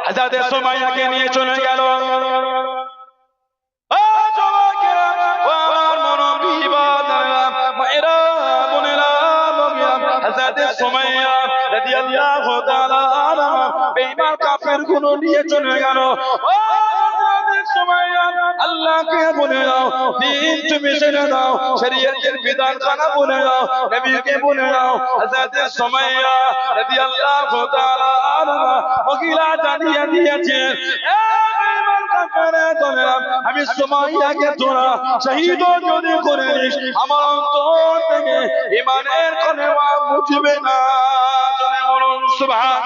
হযরত সুমাইয়াকে নিয়ে চলে গেল। হযরত সুমাইয়া রাদিয়াল্লাহু তাআলা আনহা বেঈমান কাফেরগুলো নিয়ে চলে গেল। আল্লাহকে বলে দাও, দিন তুমি ছেড়ে দাও, শরীয়তের বিধান খানা বলে দাও, নবীকে বলে দাও। হযরত সুমাইয়া রাদিয়াল্লাহু তাআলা আনহা মহিলা জানিয়ে দিয়েছে, আমি সুমাইয়াকে তোরা শহীদ যদি করে দিস, আমার অন্তর থেকে ঈমানের কলেমা মুছবে না। জোরে বলুন সুবহান,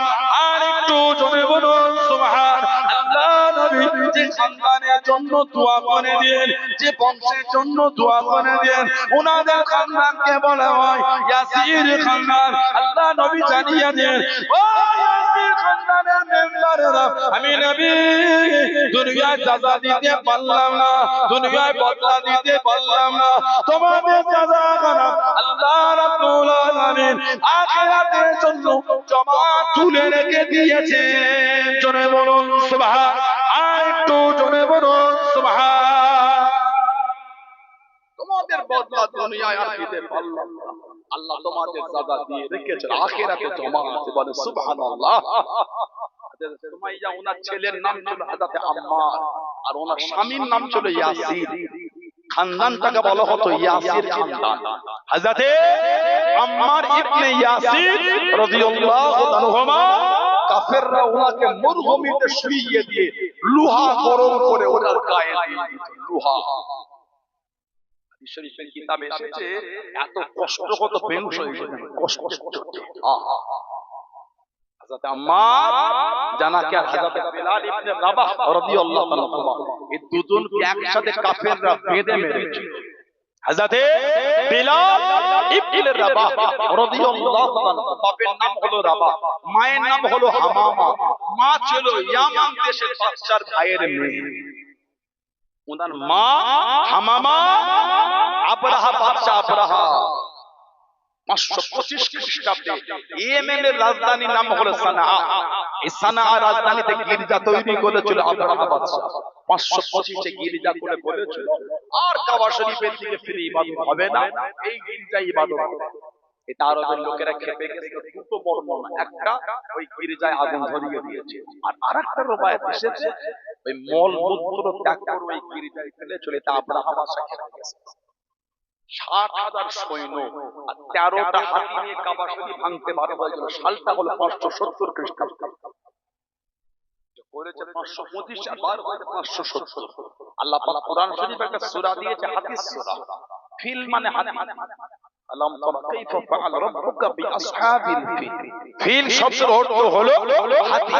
আর একটু জোরে বলুন সুবহান। আল্লাহ নবী যে খানদানের জন্য দোয়া করে দেন, যে বংশের জন্য দোয়া করে দেন, ওনাদের খানদানকে বলা হয় ইয়াসির খানদান। আল্লাহ নবী জানিয়ে দেন, ও ইয়াসির খানদানের মেম্বাররা, আমি নবী দুনিয়ায় সাজা দিতে পারলাম না, দুনিয়ায় বদলা দিতে পারলাম না, তোমাদের সাজা খানা আল্লাহ রাব্বুল আলামিন আখিরাতের জন্য জমা তুলে রেখে দিয়েছেন। জোরে বলুন সুবহান, আর একটু জোরে বলুন সুবহান। তোমাদের বদলা দুনিয়ায় আর দিতে পারলাম না, আল্লাহ তোমাদের সাজা দিয়ে রেখেছেন, আখিরাতে জমা আছে। বলে সুবহানাল্লাহ। সুমাইয়া ওনার ছেলের নাম ছিল হযরত আম্মার, আর ওনার স্বামীর নাম ছিল ইয়াসির। খানদানটাকে বলা হতো ইয়াসির খানদান। হযরত আম্মার ইবনে ইয়াসির রাদিয়াল্লাহু আনহুমা কাফেররা ওনাকে মরুভূমিতে শুইয়ে দিয়ে লোহা গরম করে ওনার গায়ে দিয়ে দিত। লোহা শরীফের কিতাবে এসেছে, এত কষ্ট কত বেহুশ হয়ে গেলেন, কষ্ট হযরত আম্মার জানাকে আর হযরত বিলাল ইবনে রাবাহ রাদিয়াল্লাহু আনহু এই দুজনকে একসাথে কাফেররা বেঁধে মেরেছিল। হযরত বিলাল ইবনে রাবাহ রাদিয়াল্লাহু আনহু বাপের নাম হলো রাবাহ, মায়ের নাম হলো হামামা। মা ছিল ইয়ামান দেশের বাদশার ভাইয়ের মেয়ে। ওনার মা হামামা আবরাহা বাদশা আবরাহা 525 খ্রিস্টাব্দে ইয়েমেনের রাজধানীর নাম হলো সানা। এই সানা রাজধানীতে গির্জা তৈরি করেছিল আবরাহা বাদশা। 525 গির্জা করে বলেছিল আর কাবা শরীফের দিকে ফিরে ইবাদত হবে না, এই গির্জায় ইবাদত হবে। এটা আরবের লোকেরা খেপে গেছে। দুটো বর্ণনা, একটা ওই গির্জায় আগুন ধরিয়ে দিয়েছে, আর আরেকটা রবায়াত এসেছে ওই মল মূত্র ত্যাগ করে ওই গির্জায় ফেলে চলে। এটা আবরাহা বাদশা খেপে গেছে। 60,000 সৈন্য আর 13টা হাতি নিয়ে কাবা শরীফ ভাঙতে বারো হয়েছিল। সালটা হলো 570 খ্রিস্টাব্দ। করেছে 525 আর বার হয়েছে 570। আল্লাহ পাক কোরআন শরীফে একটা সূরা দিয়েছে হাদিস সূরা। ফিল মানে হাতি। আলাম তারা কাইফা ফাআল রাব্বুকা বিআসহাবিল ফিল। ফিল শব্দের অর্থ হলো হাতি।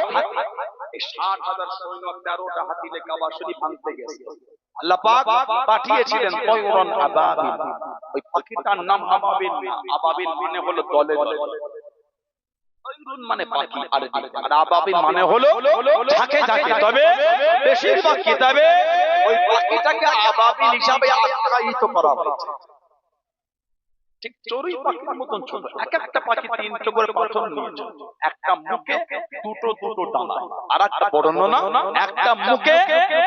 এই 60,000 সৈন্য 13টা হাতি নিয়ে কাবা শরীফ ভাঙতে গেছে। আল্লাহ পাক পাঠিয়েছিলেন তয়রন আবাবিল। ওই পাখিটার নাম আবাবিল। আবাবিল মানে হলো দলে দলে। তয়রুন মানে পাখি আরবি, আর আবাবিল মানে হলো ঝাঁকে ঝাঁকে। তবে বেশিরভাগ কিতাবে ওই পাখিটাকে আবাবিল হিসাবে আখ্যায়িত করা হয়েছে। ঠিক চড়ুই পাখির মতন ছোট। এক একটা পাখি 3টা করে পাথর নিয়েছে, একটা মুখে দুটো দুটো ডানা। আর একটা বর্ণনা, একটা মুখে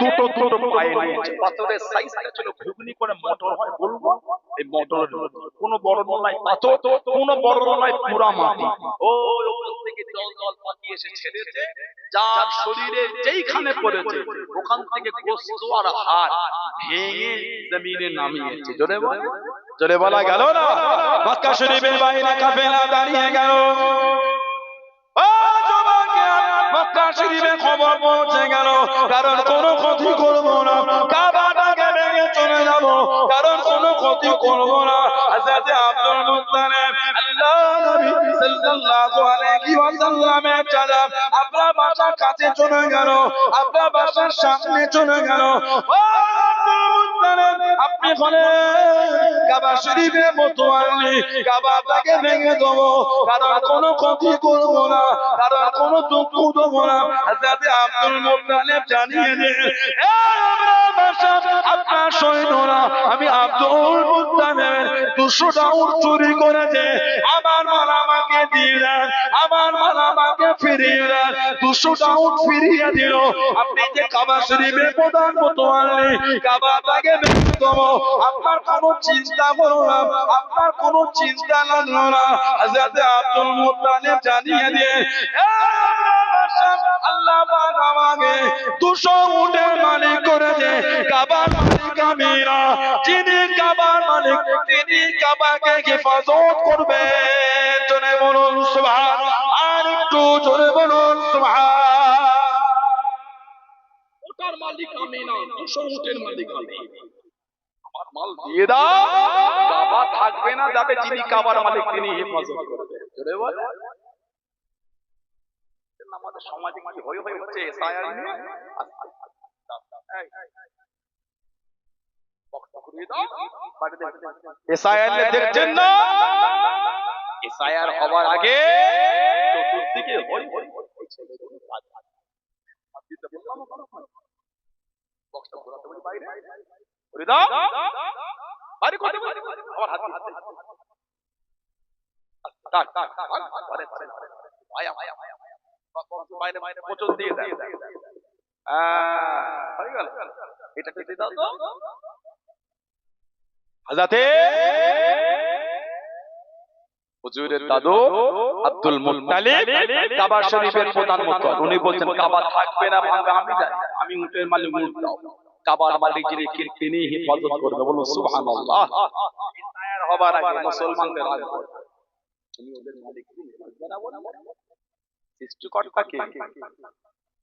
দুটো দুটো পায়ে নিয়েছে। পাথরের সাইজটা ছিল ঘুগনি করে মোটর হয় বলবো, এই মোটর কোন বর্ণনায় পাথর, কোন বর্ণনায় পুরা মাটি। ওই উপর থেকে জল জল পাখি এসে ছেড়েছে, যার শরীরে যেইখানে পড়েছে ওখান থেকে গোশত আর হাড় ভেঙে জমিনে নামিয়েছে। জোরে বলে, জোরে বলা গেল না? মক্কা শরীফের বাইরে কাফেলা দাঁড়িয়ে গেল। ও যুবকেরা, মক্কা শরীফের খবর পৌঁছে গেল। কারণ কোন ক্ষতি করব না, কাবাটাকে ভেঙে চলে যাব, কারণ কোন ক্ষতি করব না। হযরত আব্দুল মুত্তালিব আল্লাহ নবী সাল্লাল্লাহু আলাইহি ওয়াসাল্লামের চাচা আপনার বাসার কাছে চলে গেল, আপনার বাসার সামনে চলে গেল। ও আব্দুল মুত্তালিব, আপনি বলেন কাবা শরীফের মতোয়ালি কাবাটাকে ভেঙে দেবো, কারণ কোনো ক্ষতি করব না, কারণ কোনো দুঃখ দেব না। হযরত আব্দুল মুত্তালিব জানিয়ে দেন, আপনার আপনার সৈন্যরা আমি আব্দুল মুত্তালিবের 200টা উট চুরি করেছে, আমার মাল আমাকে দিয়ে দেন, আমার মাল আমাকে ফিরিয়ে দেন। 200টা উট ফিরিয়ে দিল। আপনি যে কাবা শরীফের প্রধান মুতওয়াল্লি, কাবাটাকে ব্যক্তিত্ব, আপনার কোনো চিন্তা করো না, আপনার কোনো চিন্তা লাগলো না। হযরত আব্দুল মুত্তালিব জানিয়ে দিয়ে আল্লাহ পাক আমাকে 200 উটের মালিক করেছে। কাবার মালিক আমি না, যিনি কাবার মালিক তিনি কাবাকে হেফাজত করবেন। জোরে বলুন সুবহানাল্লাহ, আর একটু জোরে বলুন সুবহানাল্লাহ। উটের মালিক আমি না, 200 উটের মালিক আমি। আমার মাল দিয়ে দাও, কাবা থাকবে না, যাবে যিনি কাবার মালিক তিনি হেফাজত করবেন। জোরে বলেন। আমাদের সমাজে কি হই হই হচ্ছে এসআইআর নিয়ে? এসআইআর দেখছেন না? এসআইআর হবার আগে চতুর্দিকে হই হই হচ্ছে। হুজুরের দাদু আব্দুল মুত্তালিব কাবা শরীফের প্রধান মুতওয়াল্লি, উনি বলছেন কাবা থাকবে না, ভাঙবে আমি যাই, আমি উটের মালিক উট দাও, কাবার মালিক যিনি তিনি হেফাজত করবে। বলুন সুবহানাল্লাহ। ইসলাম হবার আগে মুসলমানদের আগে তুমি ওদের মালিক কি বুঝবে না? বলো সৃষ্টিকর্তা কে?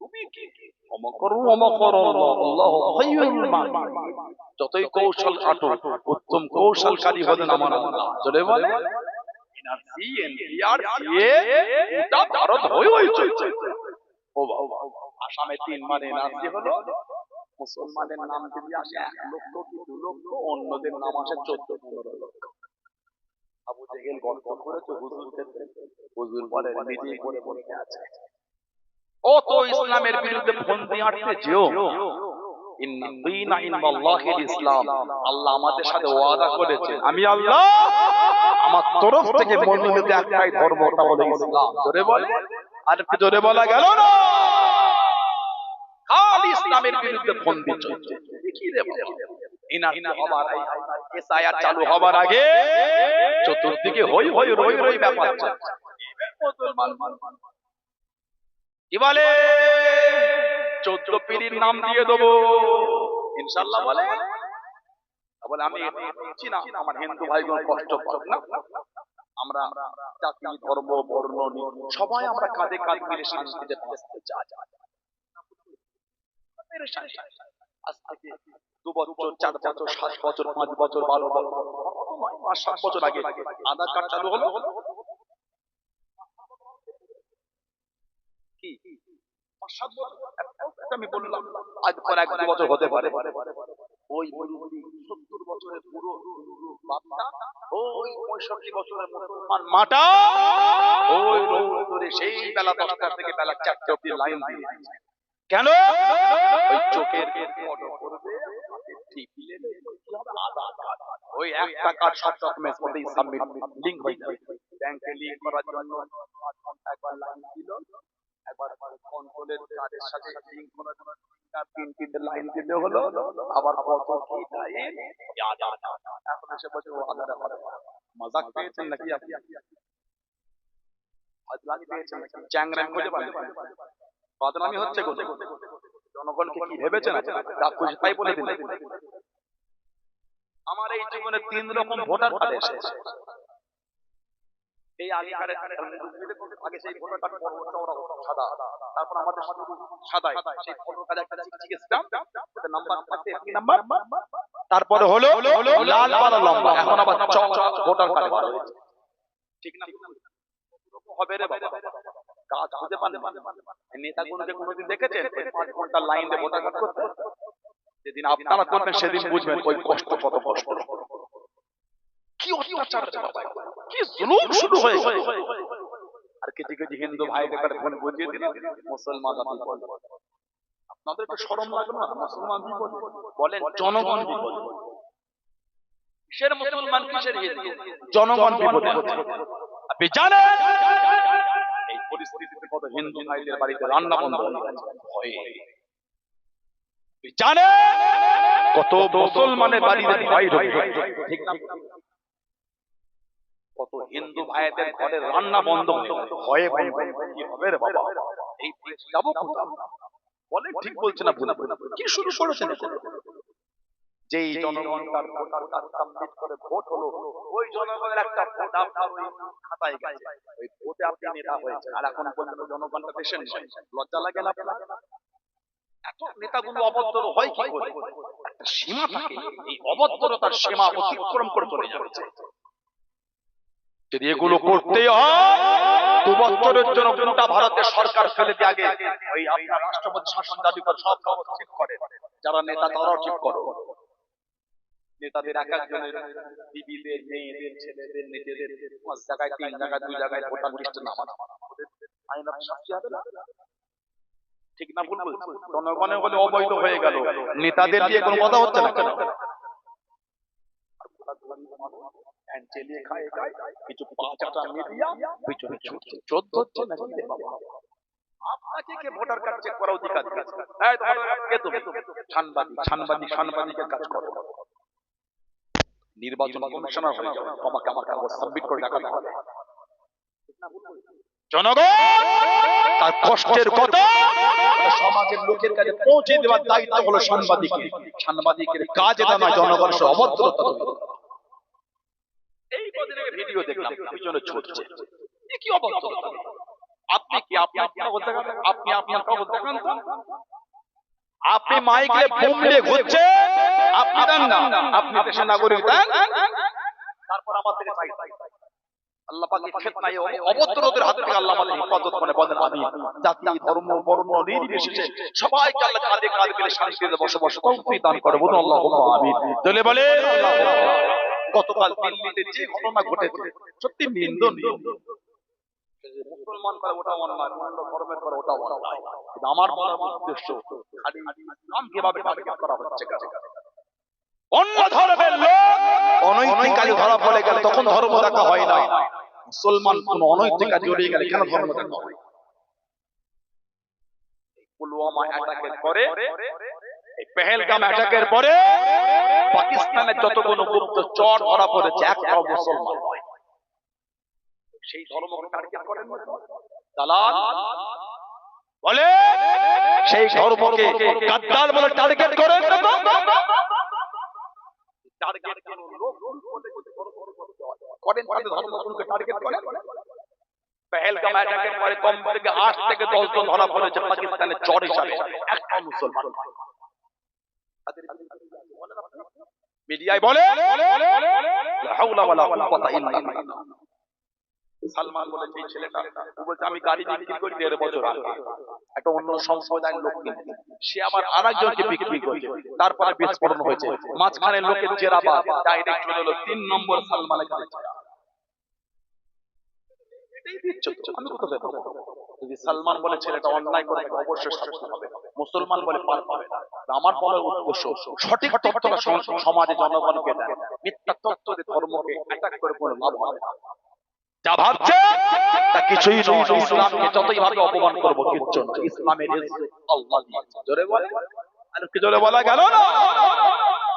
তুমি কি? আল্লাহ খায়রুল মাকিরিন। যতই কৌশল কাটো, উত্তম কৌশলকারী হলেন আমার আল্লাহ। জোরে বলে এনআরসি এনপিআর সিএ ওটা ভারত হই হই চলছে। ও বাবা, আসামে 3 বার এনআরসি হলো, মুসলমানের নাম যদি আসে 1 লক্ষ কি 2 লক্ষ, অন্যদের নাম আসে 14-15 লক্ষ। আবু জেহেল গল্প করেছে হুজুরকে, হুজুর বলে নিজেই করে বসে আছে। ও তো ইসলামের বিরুদ্ধে ফন্দি আঁটতে যেও, ইন্না দীনা ইনদাল্লাহিল ইসলাম। আল্লাহ আমাদের সাথে ওয়াদা করেছে, আমি আল্লাহ আমার তরফ থেকে মনোনীত একটাই ধর্ম, ওটা হলো ইসলাম। জোরে বলে, আর একটু জোরে বলা গেল না? খালি ইসলামের বিরুদ্ধে ফন্দি চলছে। কি রে বাবা, ইনার হবার আগে, এসআইআর চালু হবার আগে চতুর্দিকে হই হই রই রই ব্যাপার চলছে। কি বলে 14 পীরের নাম দিয়ে দেবো ইনশাআল্লাহ। বলে বলে আমি বুঝছি না, আমার হিন্দু ভাইগণ কষ্ট পাবে না, আমরা জাতি ধর্ম বর্ণ সবাই আমরা কাঁধে কাঁধ মিলে শান্তিতে বাঁচতে চাই। আজ থেকে 2 বছর 4 বছর 7 বছর 5 বছর 12 বছর 7 বছর আগে আধার কার্ড চালু হলো। কি 5-7 বছর আমি বললাম, আজ পর 1-2 বছর হতে পারে। ওই 70 বছরের পুরো বাপটা, ওই 65 বছরের মুসলমান মাটা, ওই রোদে সেই বেলা 10টা থেকে বেলা 4টে অবধি লাইন দিয়ে কেন? ওই চোখের অর্ডার করবে, টিপি নেবে, আধার কার্ড, ওই একটা কার্ড সব ডকুমেন্টস মধ্যে সাবমিট লিংক হয়ে যাবে। ব্যাংকে লিংক করার জন্য 5 ঘন্টা একবার লাইন দিল, একবার কন্ট্রোলের কার্ডের সাথে লিংক করার জন্য 3-3 লাইন দিতে হলো, আবার কত কি টাইম আধার কার্ড। এখন এসে বলছে ও আধার কার্ড। মজাক পেয়েছেন নাকি আপনি? বদনামি পেয়েছেন নাকি? চ্যাংরাম করে বলেন, বদনামি হচ্ছে কোথায়? জনগণকে কি ভেবেছেন? যা খুশি তাই বলে দিন। আমার এই জীবনে 3 রকম ভোটার কার্ড এসেছে। এই আগে সেই ভোটার কার্ড চওড়া সাদা, তারপর আমাদের সাদা সেই ভোটার কার্ড একটা চিকচিকে স্ট্যাম্প, ওটা নাম্বার থাকে, কি নাম্বার, তারপরে হলো লাল পালা লম্বা, এখন আবার চওড়া ভোটার কার্ড হয়েছে। ঠিক না? হবে রে বাবা, কাজ খুঁজে পান। নেতাগুলোকে কোনোদিন দেখেছেন 5 ঘন্টা লাইন দিয়ে ভোটার কার্ড করতে? যেদিন আপনারা করবেন সেদিন বুঝবেন ওই কষ্ট, কত কষ্ট, কি অত্যাচার, কি জুলুম শুরু হয়ে গেল। আর কিছু কিছু হিন্দু ভাইদের ফোন বুঝিয়ে দিল মুসলমান আপনাদের একটু শরম লাগলো না? মুসলমান বিপদ বলেন, জনগণ বিপদ। কিসের মুসলমান, কিসের হিন্দু? জনগণ বিপদে আছে। আপনি জানেন এই পরিস্থিতিতে কত হিন্দু ভাইদের বাড়িতে রান্না বন্ধ হয়ে গেছে ভয়ে। জানেন কত মুসলমানের বাড়িতে ভয় ঢুকে, ঠিক না? কত হিন্দু ভাইদের ঘরে রান্না বন্ধ হয়ে ভয়ে কি হবে রে বাবা, এই যাবো কোথাও? বলে ঠিক বলছে না ভুল কি শুরু করেছেন? যেই জনগণ তার ভোটার কার্ড সাবমিট করে ভোট হলো, ওই জনগণের একটা ভোট আপনার ওই খাতায় গেছে, ওই ভোটে আপনি নেতা হয়েছে, আর এখন পর্যন্ত জনগণটা দেশের নয়। লজ্জা লাগে না আপনার? এত নেতাগুলো অভদ্র হয় কি করে? একটা সীমা থাকে, এই অভদ্রতার সীমা অতিক্রম করে চলে যাচ্ছে। যদি এগুলো করতে হয় 2 বছরের জন্য গোটা ভারতের সরকার ফেলে দিয়ে আগে ওই আপনার রাষ্ট্রপতি শাসন দাবি করে সব কাগজ ঠিক করে, যারা নেতা তারাও ঠিক করো। নেতাদের এক একজনের বিবিদের, মেয়েদের, ছেলেদের, নিজেদের 5 জায়গায় 3 জায়গায় 2 জায়গায় ভোটার লিস্টে নাম আছে, আইন শাস্তি হবে না? ঠিক না ভুল বলছি? জনগণের বলে অবৈধ হয়ে গেল, নেতাদের দিয়ে কোনো কথা হচ্ছে না কেন? চালিয়ে খায় কিছু 5টা মিডিয়া পিছনে ছুটছে, 14 হচ্ছে না কি বাবা? আপনাকে কে ভোটার কার্ড চেক করা অধিকার দিয়েছে? এই কে তুমি? সাংবাদিকের কাজ করো, নির্বাচন কমিশনার হয়ে যাও, তোমাকে আমার কাগজ সাবমিট করে টাকা দাও। জনগণ তার কষ্টের কথা সমাজের লোকের কাছে পৌঁছে দেওয়ার দায়িত্ব হলো সাংবাদিকের। সাংবাদিকের কাজ এটা নয় জনগণের অভদ্রতা। এই কদিন আগে ভিডিও দেখলাম পিছনে ছুটছে, কি অভদ্রতা! আপনি কি আপনি আপনার কাগজ দেখান তো? আপনি মাইকে বুমলে ঘুরছে, আপনি দেন না, আপনি দেশের নাগরিক দেন, তারপর আমার থেকে চাই। আল্লাহ পাকের ফিতনায় অভদ্রদের হাত থেকে আল্লাহ আমাদের হেফাজত করে, বলেন আমিন। জাতি, ধর্ম, বর্ণ নির্বিশেষে সবাইকে আল্লাহ কাঁধে কাঁধ মিলে শান্তিতে বসবাস তৌফিক দান করে, বলুন আল্লাহুম্মা আমিন। চলে বলে গতকাল দিল্লিতে যে ঘটনা ঘটেছে সত্যি নিন্দনীয়। মুসলমান করে ওটা অন্যায়, অন্য ধর্মের করে ওটা অন্যায়, কিন্তু আমার বলার উদ্দেশ্য খালি ইসলাম কিভাবে টার্গেট করা হচ্ছে। অন্য ধর্মের লোক অনৈতিক কাজে ধরা পড়ে গেল, তখন ধর্ম দেখা হয় না। মুসলমান কোন অনৈতিক কাজে জড়িয়ে গেলে কেন ধর্ম দেখা হয়? পুলওয়ামা অ্যাটাকের পরে, এই পেহেলগাম অ্যাটাকের পরে পাকিস্তানের যতগুলো গুপ্তচর ধরা পড়েছে একটাও মুসলমান নয়। সেই ধর্মকে টার্গেট করেন দালাল বলে, সেই ধর্মকে গাদ্দার বলে টার্গেট করেন না তো? টার্গেট কোন লোক করেন, তাদের ধর্মগুলোকে টার্গেট করেন। পেহেলগাম অ্যাটাকের পরে কমপক্ষে 8 থেকে 10 জন ধরা পড়েছে পাকিস্তানের চর হিসাবে, একটা মুসলমান। মিডিয়ায় বলে লা হাওলা ওয়ালা কুওয়াতা ইল্লা বিল্লাহ। সালমান বলে যে ছেলেটা, ও বলছে আমি গাড়ি বিক্রি করি 1.5 বছর আগে, একটা অন্য সম্প্রদায়ের লোক কিনে, সে আবার আরেকজনকে বিক্রি করে, তারপরে বিস্ফোরণ হয়েছে, মাঝখানে লোকের জেরাবা ডাইরেক্ট চলে এলো 3 নম্বর সালমানের কাছে। এটাই দিচ্ছে তো, আমি কোথা থেকে পাবো? যদি সালমান বলে ছেলেটা অন্যায় করে অবশ্যই শাস্তি হবে, মুসলমান বলে পার পাবে না। আমার বলার উদ্দেশ্য সঠিক তথ্যটা সমাজে জনগণকে দেয়, মিথ্যা তথ্য দিয়ে ধর্মকে অ্যাটাক করে কোনো লাভ হবে না। যা ভাবছে তা কিছুই নয়। ইসলামকে যতই ভাবে অপমান করব কিচ্ছু নয়, ইসলামের ইজ্জত আল্লাহ দিয়েছে। জোরে বলে, আর কি জোরে বলা গেল না?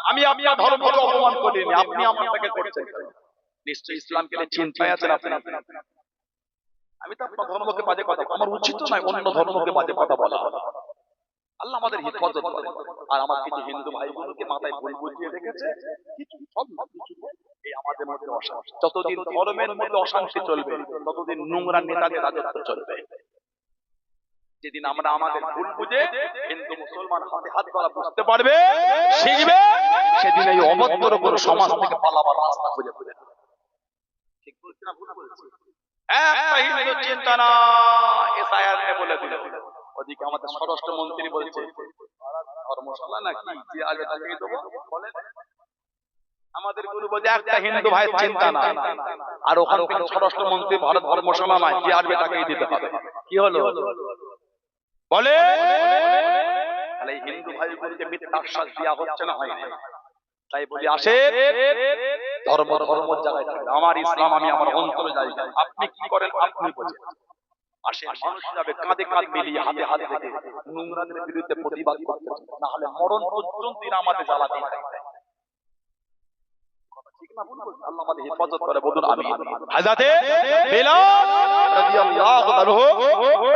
আমি আপনার ধর্মকে অপমান করিনি, আপনি আমাকে করছেন। নিশ্চয়ই ইসলামকে নিয়ে চিন্তায় আছেন আপনি। আমি তো আপনার ধর্মকে বাজে কথা, আমার উচিত নয় অন্য ধর্মকে বাজে কথা বলা। আল্লাহ আমাদের হেফাজত করেন। আর আমার কিছু হিন্দু ভাইগুলোকে মাথায় ভুল বুঝিয়ে রেখেছে, কিছু সব কিছু এই আমাদের মধ্যে অশান্তি। যতদিন ধর্মের মধ্যে অশান্তি চলবে ততদিন নোংরা নেতাদের রাজত্ব চলবে। যেদিন আমরা আমাদের ভুল বুঝে হিন্দু মুসলমান হাতে হাত ধরা বুঝতে পারবে, শিখবে, সেদিন এই অভদ্র কোনো সমাজ থেকে পালাবার রাস্তা খুঁজে পাবে। ঠিক বলছি না ভুল বলছি? একটা হিন্দু চিন্তা না, এসআইআর নিয়ে বলে দিল। ওদিকে আমাদের স্বরাষ্ট্রমন্ত্রী বলছে ধর্মশালা নাকি যে আগে তাকেই দেবো, বলে আমাদের গুরু বলছে একটা হিন্দু ভাইয়ের চিন্তা না, আর ওখানে স্বরাষ্ট্রমন্ত্রী ভারত ধর্মশালা নাই যে আসবে তাকেই দিতে হবে। কি হলো বলে? ভাইগুলোকে মিথ্যা আশ্বাস দেওয়া হচ্ছে না, হয় না। তাই বলি আসে ধর্ম ধর্মের জায়গায় আমার ইসলাম আমি আমার অন্তরে যাই, আপনি কি করেন আপনি বোঝেন। আসে মানুষ যাবে কাঁধে কাঁধ মিলিয়ে হাতে হাত রেখে নোংরাদের বিরুদ্ধে প্রতিবাদ করতে, না হলে মরণ পর্যন্ত আমাদের জ্বালাতে থাকবে। আল্লাহ আমাদের হেফাজত করে, বলুন আমিন। হযরতে বেলাল রাদিয়াল্লাহু তাআলা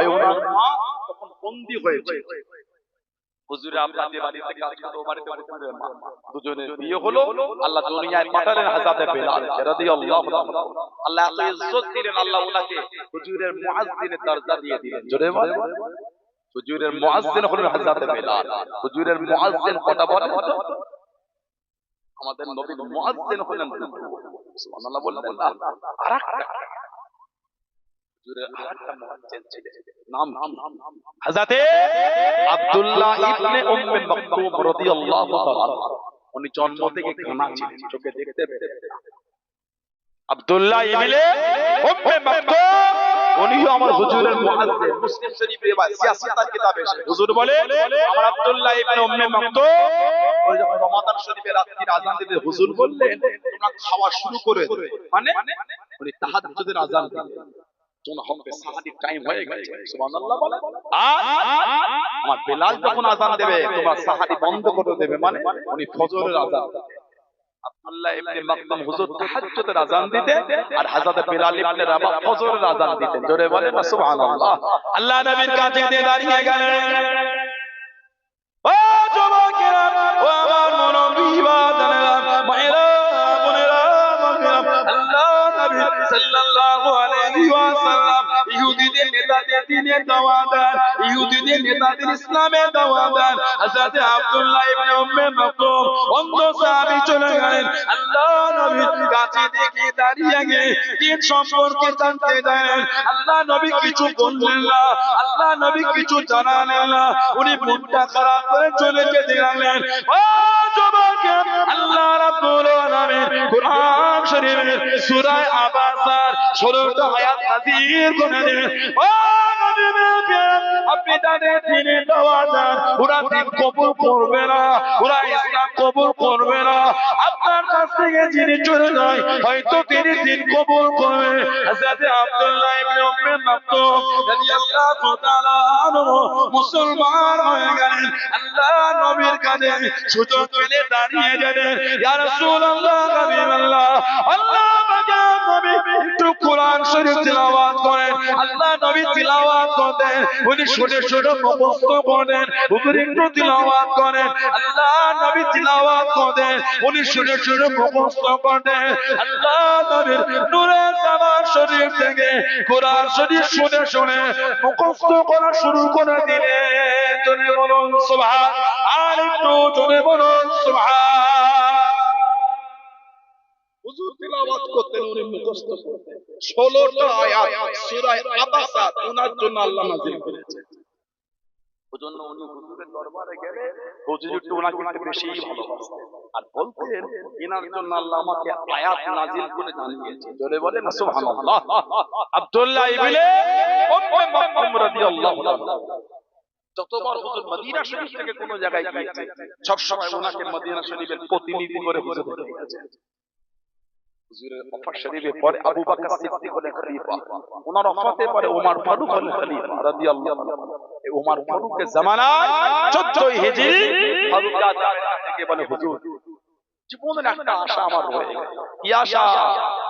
এই ওনার মা তখন বন্দী হয়েছে, হুজুরে আপনাদের বাড়িতে কাজ করতে, ও বাড়িতে হুজুরের মা, দুজনের বিয়ে হলো। আল্লাহ দুনিয়ায় পাঠালেন হযরতে বেলাল রাদিয়াল্লাহু তাআলা। আল্লাহ এত ইজ্জত দিলেন, আল্লাহ ওনাকে হুজুরের মুয়াজ্জিনের দরজা দিয়ে দিলেন। জোরে বলেন, হুজুরের মুয়াজ্জিন হলেন হযরতে বেলাল। হুজুরের মুয়াজ্জিন কটা বলেন? আমাদের নবীর মুয়াজ্জিন হলেন সুবহানাল্লাহ বললেন না। আরেকটা হুজুরের আরেকটা মুয়াজ্জিন ছিলেন, নাম হযরতে আব্দুল্লাহ ইবনে উম্মে মাকতুম রাদিয়াল্লাহু তাআলা। উনি জন্ম থেকে কানা ছিলেন, চোখে দেখতে পেতেন। আব্দুল্লাহ ইবনে উম্মে মাকতুম উনিও আমার হুজুরের মুয়াজ্জিন। মুসলিম শরীফের সিয়াসতার কিতাবে এসে হুজুর বলে আমার আব্দুল্লাহ ইবনে উম্মে মাকতুম ওই যখন রমাদান শরীফে রাত্রির আযান দিতে হুজুর বললেন তোমরা খাওয়া শুরু করে দাও, মানে উনি তাহাজ্জুদের আযান দিলেন। কোন হবে সাহারির টাইম হয়ে গেছে, সুবহানাল্লাহ বলে। আর আমার বেলাল যখন আযান দেবে তোমরা সাহারি বন্ধ করে দেবে, মানে উনি ফজরের আযান দেবে। আব্দুল্লাহ ইবনে মাকতুম হুজুর তাহাজ্জুদের আযান দিতেন আর হযরত বেলাল ইবনে রাবাহ ফজরের আযান দিতেন। জোরে বলেন সুবহানাল্লাহ। আল্লাহ নবীর কাছে দাঁড়িয়ে গেলেন, ও যুবকেরা, ও আমার মুরব্বি বাদানেরা, মায়েরা বোনেরা, আল্লাহ নবী সাল্লাল্লাহু আলাইহি ওয়াসাল্লাম ইহুদিদের নেতাদের দ্বীনের দাওয়াত দেন, ইহুদিদের নেতাদের ইসলামের দাওয়াত দেন। হযরত আব্দুল্লাহ ইবনে উম্মে মাকতুম অন্ধ সাহাবী চলে গেলেন আল্লাহ নবীর কাছে দেখে দাঁড়িয়ে গিয়ে দ্বীন সম্পর্কে জানতে চাইলেন। আল্লাহ নবী কিছু বললেন না, আল্লাহ নবী কিছু জানালেন না, উনি মনটা খারাপ করে চলে যেতে লাগলেন। ও যুবকেরা, আল্লাহ রাব্বুল আলামিন কুরআন শরীফের সূরা আবাসার 16টা আয়াত নাযিল করে দিলেন। ও নবীকে আপনি তাদের দ্বীনের দাওয়াত দেন, ওরা দ্বীন কবুল করবে না, ওরা ইসলাম কবুল করবে না। আপনার কাছ থেকে যিনি চলে যায় হয়তো তিনি দ্বীন কবুল করবে। হযরত আব্দুল্লাহ ইবনে উম্মে মাকতুম রাদিয়াল্লাহু তাআলা আনহু মুসলমান হয়ে গেলেন। আল্লাহ নবীর কাছে সুযোগ পেলে দাঁড়িয়ে গেলেন, ইয়া রাসূলুল্লাহ, হাবিবাল্লাহ, আল্লাহ পাকের নবী একটু কোরআন শরীফ তিলাওয়াত করেন। আল্লাহ নবী তিলাওয়াত করতেন, উনি শুনে শুনে মুখস্থ করেন। হুজুর একটু তিলাওয়াত করেন। আল্লাহ নবী তিলাওয়াত করতেন, উনি শুনে শুনে মুখস্থ করতেন। আল্লাহ নবীর নূরে জামান শরীফ থেকে কোরআন শরীফ শুনে শুনে মুখস্থ করা শুরু করে দিলেন। জোরে বলুন সুবহান, আর একটু জোরে বলুন সুবহান। হুজুর তিলাওয়াত করতেন, উনি মুখস্থ করতেন। 16টা আয়াত সূরা আবাসা ওনার জন্য আল্লাহ নাযিল করেছেন। ওজন্য উনি হুজুরের দরবারে গেলে হুজুর একটু ওনাকে একটু বেশি ভালোবাসতেন আর বলতেন এনার জন্য আল্লাহ আমাকে আয়াত নাযিল করে জানিয়েছে। জোরে বলেন সুবহানাল্লাহ। আব্দুল্লাহ ইবনে উম্মে মাকতুম রাদিয়াল্লাহু তাআলা যতবার হুজুর মদিনা শরীফ থেকে কোন জায়গায় গিয়েছে সব সময় ওনাকে মদিনা শরীফের প্রতিনিধি করে হুজুর দেখেছে। হুজুরের ওফাত শরীফের পরে আবু বকর সিদ্দিক হলেন খলিফা, ওনার ওফাতের পরে ওমর ফারুক হলেন খলিফা রাদিয়াল্লাহু তাআলা। এই ওমর ফারুকের জামানায় 14 হিজরি ফারুক আযম থেকে বলে হুজুর জীবনের একটা আশা আমার রয়ে গেল। কি আশা?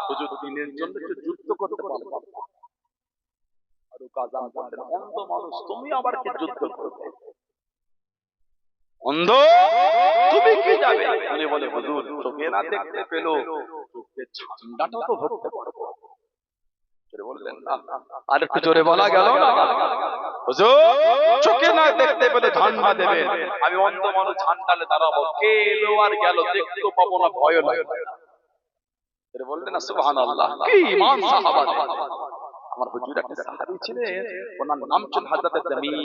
হুজুর দ্বীনের জন্য একটু যুদ্ধ করতে পারবো। ফারুক আযম বলেন অন্ধ মানুষ তুমি আবার কি যুদ্ধ করবে? অন্ধ তুমি কি যাবে? উনি বলে হুজুর চোখে না দেখতে পেলো চোখের ঠান্ডাটা তো ধরতে পারবো। জোরে বললেন না, আর একটু জোরে বলা গেল না? হুজুর চোখে না দেখতে পেলে ঠান্ডা দেবেন, আমি অন্ধ মানুষ ঠান্ডালে দাঁড়াবো, কে এলো আর গেল দেখতেও পাবো না, ভয় লাগবে। জোরে বললেন না সুবহানাল্লাহ। কি ঈমান সাহাবাদের। আমার হুজুর একটা সাহাবী ছিলেন, ওনার নাম ছিল হযরত জামিল,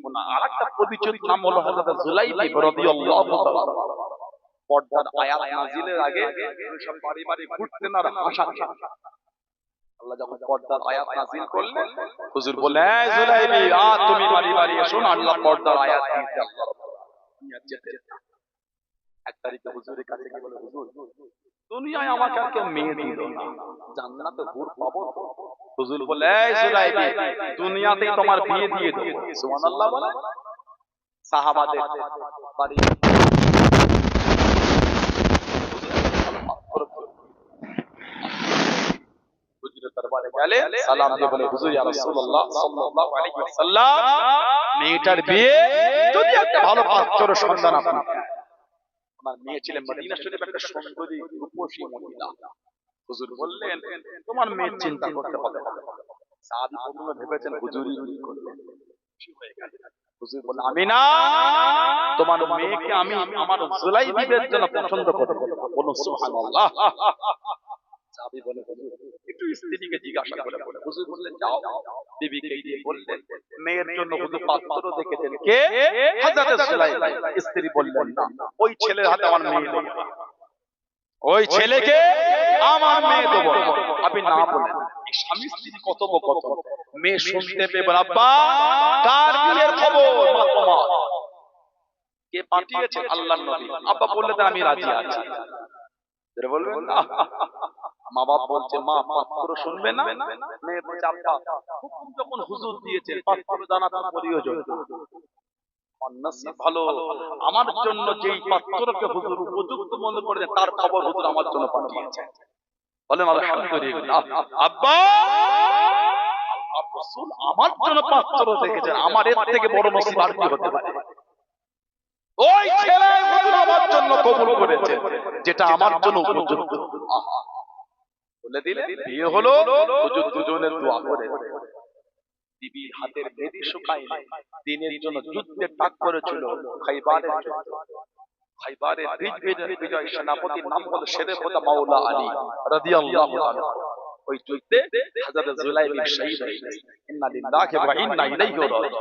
ওনার আরেকটা পরিচিত নাম হলো হযরত জুলাইবি রাদিয়াল্লাহু তাআলা। পর্দার আয়াত নাযিলের আগে সব বাড়ি বাড়ি ঘুরতেন আর হাসাতেন। আল্লাহ যখন পর্দার আয়াত নাযিল করলেন হুজুর বললেন এই জুলাইবি তুমি বাড়ি বাড়ি এসো না, আল্লাহ পর্দার আয়াত দিয়েছে। দুনিয়া যেতে। এক তারিখে হুজুরের কাছে গিয়ে বলে, হুজুর দুনিয়ায় আমাকে আর কেউ মেয়ে দিল না, জান্নাতে হুর পাবো? হুজুর বলে, এই সুলাইবি, দুনিয়াতেই তোমার বিয়ে দিয়ে দেব। সুবহানাল্লাহ বলে। সাহাবাদের বাড়ি হুজুরের দরবারে গেলে সালাম দিয়ে বলে, হুজুর ইয়া রাসূলুল্লাহ সাল্লাল্লাহু আলাইহি ওয়াসাল্লাম, মেয়েটার বিয়ে যদি একটা ভালো পাত্রের সন্ধান আপনি। আমার মেয়ে ছিলেন মদিনা শরীফ একটা সুন্দরী রূপসী মহিলা। হুজুর বললেন, তোমার মেয়ের চিন্তা করতে হবে না। সাহাবী প্রথমে ভেবেছেন হুজুরই বিয়ে করবেন, খুশি হয়ে গেলেন। হুজুর বললেন, আমি না, তোমার মেয়েকে আমি আমার জুলাইবিবের জন্য পছন্দ করব। বলুন সুবহানাল্লাহ। সাহাবী বলে, হুজুর একটু স্ত্রীকে জিজ্ঞাসা করে বলে। হুজুর বললেন, যাও। বিবিকে গিয়ে বললেন, মেয়ের জন্য হুজুর পাত্র দেখেছেন কে? হযরত সুলাইমান। স্ত্রী বললেন, না, ওই ছেলের হাতে আমার মেয়ে দেব, ওই ছেলেকে আমার মেয়ে দেব। আপনি না বলেন। স্বামী স্ত্রী কত কত মেয়ে শুনতে পেয়ে বলে, আব্বা কার বিয়ের খবর? মা তোমার। কে পাঠিয়েছেন? আল্লাহর নবী। আব্বা বললেন, আমি রাজি আছি। বলবেন না? মা বাপ বলছে, মা পাত্র শুনবে না? মেয়ে বলছে, আব্বা হুকুম যখন হুজুর দিয়েছে পাত্র জানা তো প্রয়োজন। ভালো, আমার জন্য যেই পাত্রকে হুজুর উপযুক্ত মনে করেন তার খবর হুজুর আমার জন্য পাঠিয়েছে। বলেন আলহামদুলিল্লাহ। আব্বা রাসূল আমার জন্য পাত্র দেখেছেন, আমার এর থেকে বড় নসিব আর কি হতে পারে? ওই ছেলে হুজুর আমার জন্য কবুল করেছে, যেটা আমার জন্য উপযুক্ত। বলে দিলে বিয়ে হলো। হুজুর দুজনের দোয়া করে বিবির হাতের বেদি শুকায় দিনের জন্য যুদ্ধের ডাক করেছিল খাইবারের যুদ্ধ। খাইবারের বিজয় সেনাপতির নাম হলো শেরে খোদা মাওলা আলী রাদিয়াল্লাহু আনহু। ওই যুদ্ধে হযরত জুলাইবি শহীদ হয়ে গেছেন। ইন্না লিল্লাহি ওয়া ইন্না ইলাইহি রাজিউন।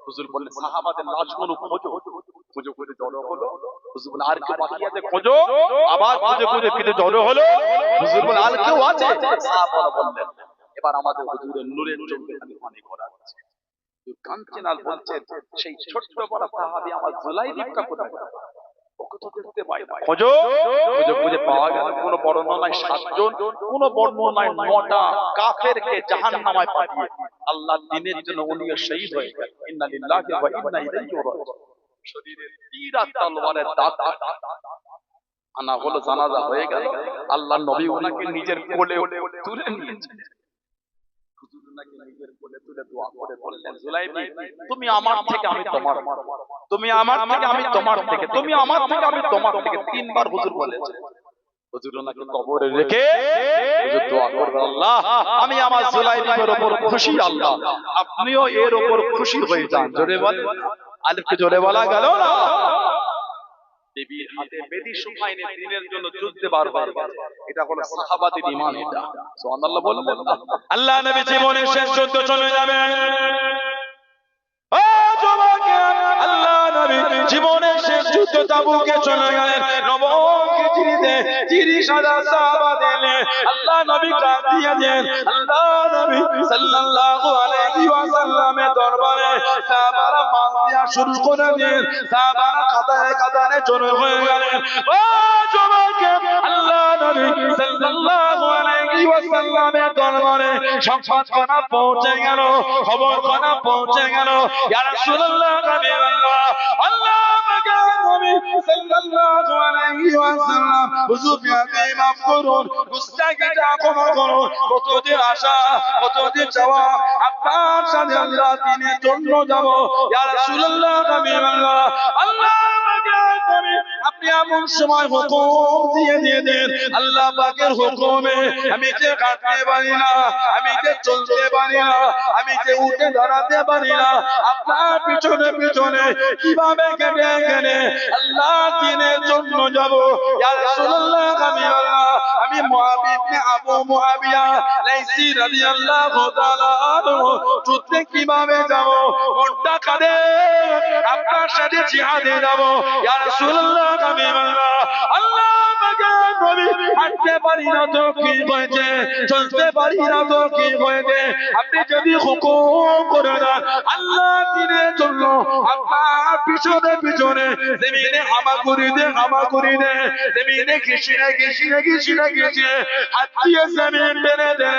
হুজুর বললেন, সাহাবাদের লাশগুলো খোঁজো। খুঁজে খুঁজে জড়ো হলো। হুজুর বলেন, আর কেউ বাকি আছে? খোঁজো। আবার খুঁজে খুঁজে ফিরে জড়ো হলো। হুজুর বলেন, আর কেউ আছে? সাহাবারা বললেন, এবার আমাদের হুজুরের নূরের চোখে খালি পানি পড়া আছে। কাঁদছেন আর বলছেন, সেই ছোট্ট বড় সাহাবী আমার জুলাইবিটা কোথায়? ওকে তো দেখতে পাই না। খোঁজো। খুঁজে খুঁজে পাওয়া গেল। কোন বর্ণনায় 7 জন, কোন বর্ণনায় 9টা কাফেরকে জাহান্নামে পাঠিয়ে আল্লাহর দ্বীনের জন্য উনিও শহীদ হয়ে গেলেন। ইন্না লিল্লাহি ওয়া ইন্না ইলাইহি রাজিউন। শরীরে তীর আর তলোয়ারের দাগ আনা হলো, জানাজা হয়ে গেল। আল্লাহর নবী ওনাকে নিজের কোলে তুলে নিয়েছেন। হুজুর ওনাকে নিজের কোলে তুলে দোয়া করে বললেন, জুলাইবি তুমি আমার থেকে, আমি তোমার, তুমি আমার থেকে, আমি তোমার থেকে, তুমি আমার থেকে, আমি তোমার থেকে, 3 বার হুজুর বলেছেন। হুজুর ওনাকে কবরে রেখে হুজুর দোয়া করবেন, আল্লাহ আমি আমার জুলাইবির উপর খুশি, আল্লাহ আপনিও এর উপর খুশি হয়ে যান। জোরে বলেন, আলিফকে জোরে বলা গেল না? বিবির হাতে বেদি শুকায়নি, দিনের জন্য যুদ্ধে বার হয়ে গেছে। এটা হলো সাহাবাদের ঈমান। এটা সুবহানাল্লাহ বলবেন না? আল্লাহ নবী জীবনের শেষ যুদ্ধ চলে যাবেন। ও যুবকেরা, আল্লাহ নবী জীবনের শেষ যুদ্ধ তাবুকে চলে গেলেন। নবকে চিনিতে 30,000 সাহাবা দিলেন। আল্লাহ নবী কাঁদিয়ে দেন। আল্লাহ নবী সাল্লাল্লাহু আলাইহি ওয়াসাল্লামের দরবারে সাহাবারা মাল দিয়া শুরু করে দেন। সাহাবারা কাতারে কাতারে জড়ো হয়ে গেলেন। ও যুবকেরা, আল্লাহ নবী সাল্লাল্লাহু আলাইহি ওয়াসাল্লামের দরবারে সংবাদ খানা পৌঁছে গেল, খবর খানা পৌঁছে গেল। ইয়া রাসূলুল্লাহ, হাবিবাল্লাহ, আল্লাহ পাকের নবী সাল্লাল্লাহু আলাইহি ওয়াসাল্লাম হুজুরকে মাফ করুন, গুস্তাখিটা ক্ষমা করুন। কতদিন আশা, কতদিন চাওয়া, আপনার সাথে আল্লাহ দ্বীনের জন্য যাব। ইয়া রাসূলুল্লাহ, হাবিবাল্লাহ, আল্লাহ পাকের নবী আপনি এমন সময় হুকুম দিয়ে দেন, আল্লাহ পাকের হুকুমে আমি যে কাটতে পারি না, আমি যে চলতে পারি না, আমি যে উঠে দাঁড়াতে পারি না, আপনার পিছনে পিছনে কিভাবে কেটে গেলে আল্লাহ দ্বীনের জন্য যাব। ইয়া রাসূলুল্লাহ, আমি মুআবিয়া ইবনে আবু মুআবিয়া লাইসি রাদিয়াল্লাহু তাআলা আনহু যুদ্ধে কিভাবে যাব? কোনটা কাঁধে আপনার সাথে জিহাদে যাব। ইয়া রাসূলুল্লাহ, আল্লাহ হাঁটতে পারি না তো কি হয়েছে, চলতে পারি না তো কি হয়েছে, আপনি যদি হুকুম করে দেন আল্লাহ দিনের জন্য আপনার পিছনে পিছনে জমিনে হামাগুড়ি দে জমিনে ঘিসিয়ে হাত দিয়ে জমিন টেনে দে,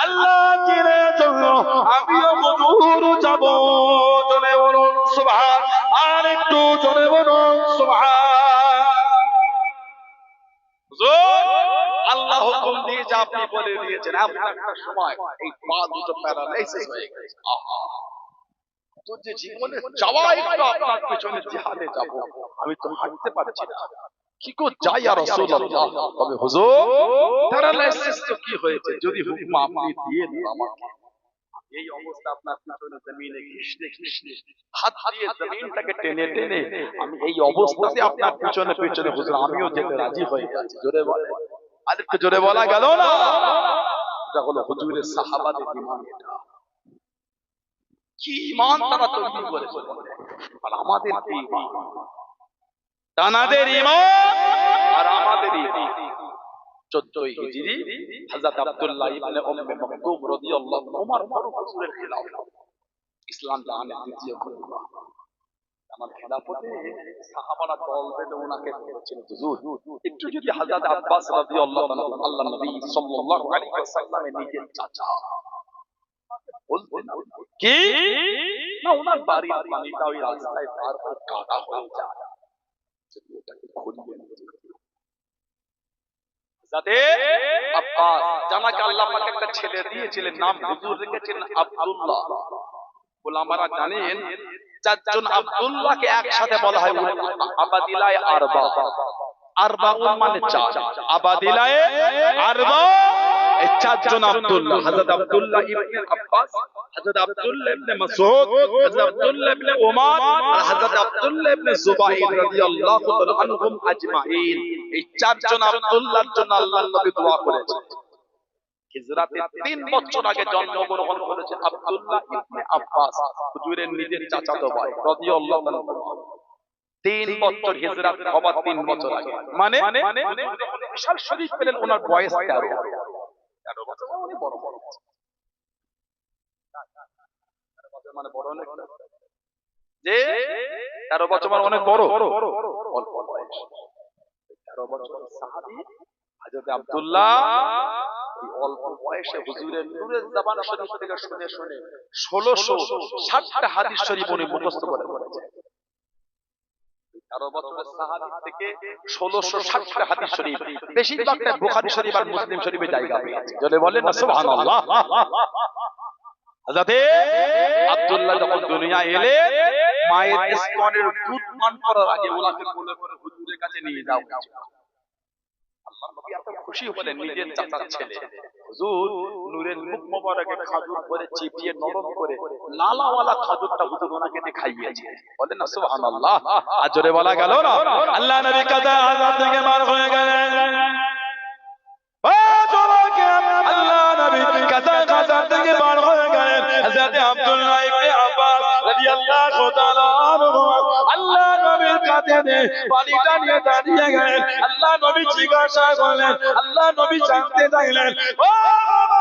আল্লাহ দিনের জন্য আমিও হুজুর যাব। জোরে বলুন সুবহান, আর একটু জোরে বলুন সুবহান। আল্লাহ হুকুম দিয়ে যা আপনি বলে দিয়েছেন, এমন একটা সময় এই পা দুটো প্যারালাইসিস হয়ে গেছে। আহা, তো যে জীবনে যাওয়া একটু আপনার পেছনে জিহাদে যাব, আমি তো হাঁটতে পারছি না, কি কো যাই আর রাসূলুল্লাহ। তবে হুজুর প্যারালাইসিস তো কি হয়েছে, যদি হুকুম আপনি দিয়ে দেন আমাকে, এই অবস্থা আপনার পিছনে জমিনে ঘিসতে হাত দিয়ে জমিনটাকে টেনে টেনে আমি এই অবস্থাতে আপনার পিছনে পিছনে হুজুর আমিও যেতে রাজি হয়ে যাচ্ছি। জোরে বলে, আরেকটু জোরে বলা গেল না? এটা হলো হুজুরের সাহাবাদের ঈমান। এটা কি ঈমান তারা তৈরি করেছে, আর আমাদের কি ঈমান, তানাদের ঈমান আর আমাদের ঈমান। 14 হিজরি হযরত আব্দুল্লাহ ইবনে উম্মে মাকতুম রাদিয়াল্লাহু আনহু ওমর ফারুক হুজুরের খিলাফত, ইসলাম দানের দ্বিতীয় খলিফা। আমার খিলাফতে সাহাবারা দল বেঁধে ওনাকে বলেছেন, হুজুর একটু যদি হযরত আব্বাস রাদিয়াল্লাহু আনহু আল্লাহর নবী সাল্লাল্লাহু আলাইহি ওয়াসাল্লামের নিজের চাচা বলতেন কি না, ওনার বাড়ির পানিটা ওই রাস্তায় পার হয়ে কাদা হয়ে যায়, যদি ওটাকে ঘুরিয়ে যাতে আব্বাস জানাকে আল্লাহ পাক একটা ছেলে দিয়েছিলেন, নাম হুজুর রেখেছিলেন আব্দুল্লাহ। ওলামারা জানেন চারজন আব্দুল্লাহকে একসাথে বলা হয় আবাদিলায়ে আরবা। আরবাউন মানে চার, আবাদিলায়ে আরবা, এই চারজন আব্দুল্লাহ, হযরত আব্দুল্লাহ ইবনে আব্বাস, হযরত আব্দুল্লাহ ইবনে মাসউদ, হযরত আব্দুল্লাহ ইবনে ওমর আর হযরত আব্দুল্লাহ ইবনে জুবাইর রাদিয়াল্লাহু তাআলা আনহুম আজমাইন। এই চারজন আব্দুল্লাহর জন্য আল্লাহর নবী দোয়া করেছেন। হিজরাতের 3 বছর আগে জন্মগ্রহণ করেছে আব্দুল্লাহ ইবনে আব্বাস, হুজুরের নিজের চাচাতো ভাই রাদিয়াল্লাহু তাআলা। 3 বছর হিজরাত হবার 3 বছর আগে, মানে বিশাল শরীফ পেলেন, ওনার বয়স 13 বছর, উনি বড় বড় মানে বড় অনেক, যে 13 বছর মানে অনেক বড়, অল্প বয়স 13 বছর সাহাবী হযরত আব্দুল্লাহ এই অল্প বয়সে হুজুরের নূরের জবান শরীফ থেকে শুনে শুনে 1660টা হাদিস শরীফ উনি মুখস্থ করে ফেলেছেন। 13 বছরের সাহাবী থেকে 1660টা হাদিস শরীফ, বেশিরভাগটা বুখারী শরীফ আর মুসলিম শরীফে জায়গা পেয়েছে। জোরে বলেন না সুবহানাল্লাহ। হযরত আব্দুল্লাহ যখন দুনিয়া এলেন, মায়ের স্তনের দুধ পান করার আগে ওনাকে কোলে করে হুজুরের কাছে নিয়ে যাও। আল্লাহর নবী এত খুশি হলেন, নিজের চাচার ছেলে হুজুর নূরের মুখ মোবারকে খাজুর করে চিবিয়ে নরম করে লালাওয়ালা খাজুরটা হুজুর ওনাকে দিয়ে খাইয়েছে। বলেন না সুবহানাল্লাহ। আর জোরে বলা গেল না? আল্লাহ নবী কাজা আযাব থেকে বার হয়ে গেলেন। ও জোরে আল্লাহ নবী কাজা থেকে বার হয়ে গেলেন। হযরত আব্দুল্লাহ ইবনে আব্বাস রাদিয়াল্লাহু তাআলা আনহু আল্লাহ নবীর কাছে পানিটা নিয়ে দাঁড়িয়ে গেলেন। আল্লাহ নবী জিজ্ঞাসা করলেন, আল্লাহ নবী জানতে চাইলেন, ও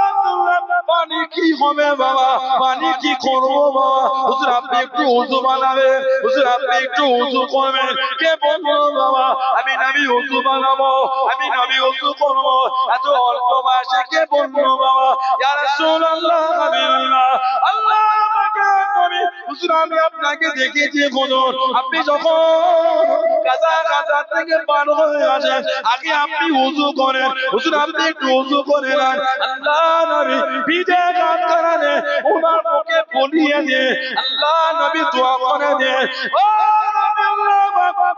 আব্দুল্লাহ পানি কি হবে বাবা, পানি কি করবো বাবা? হুজুর আপনি একটু ওযু বানাবেন, হুজুর আপনি একটু ওযু করবেন। কে বলবো বাবা আমি নবী ওযু বানাবো, আমি নবী ওযু করবো? এত অল্প বয়সে কে বলবো বাবা? ইয়া রাসূলুল্লাহ হাবিবাল্লাহ, আল্লাহ আমাকে নবী হুজুর আমি আপনাকে দেখেছি হুজুর, আপনি যখন কাজা থেকে পার হয়ে আসেন আগে আপনি ওযু করেন, হুজুর আপনি একটু ওযু করে নেন। আল্লাহ নবী ভিজে কাজ করানে ওনার মুখে বলিয়ে দিয়ে আল্লাহ নবী দোয়া করে দেন, ও নবী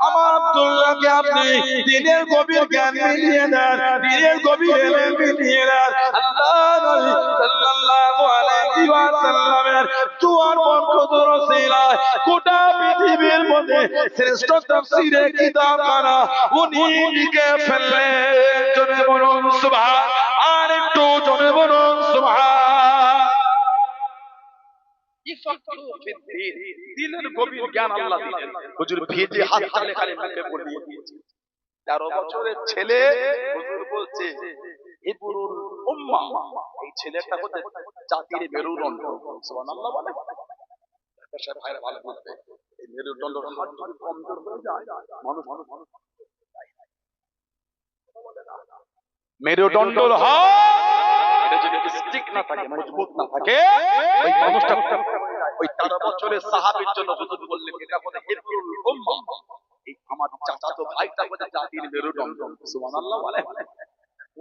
আমার আব্দুল্লাহকে আপনি দিনের গভীর জ্ঞান মিলিয়ে দেন, দিনের গভীর ইলম মিলিয়ে দেন। আল্লাহ নবী সাল্লাল্লাহু আলাইহি ওয়াসাল্লামের দুয়ার বরকতের ওসিলায় গোটা পৃথিবীর মধ্যে শ্রেষ্ঠ তাফসীরের কিতাব কানা উনি লিখে ফেললেন। জোরে বলুন সুবহান, আর একটু জোরে বলুন সুবহান। দিনের গভীর জ্ঞান আল্লাহ দিলেন, হুজুর ভেজে হাত চালে খালি মুখে বলিয়ে দিয়েছে। 13 বছরের ছেলে হুজুর বলছে ইবরুল উম্মাহ, এই ছেলেটা হচ্ছে জাতির মেরুদণ্ড। সুবহানাল্লাহ বলে। সব ভাইরা ভালো বলবে, এই মেরুদণ্ডের হাড় যদি কমজোর হয়ে যায় মানুষ মেরুদণ্ডের হাড় এটা যদি স্টিক না থাকে, মজবুত না থাকে, ওই মানুষটা ওই 13 বছরের সাহাবীর জন্য হুজুর বললেন এটা হচ্ছে ইবরুল উম্মাহ, এই আমার চাচাতো ভাইটা হচ্ছে জাতির মেরুদণ্ড। সুবহানাল্লাহ বলে।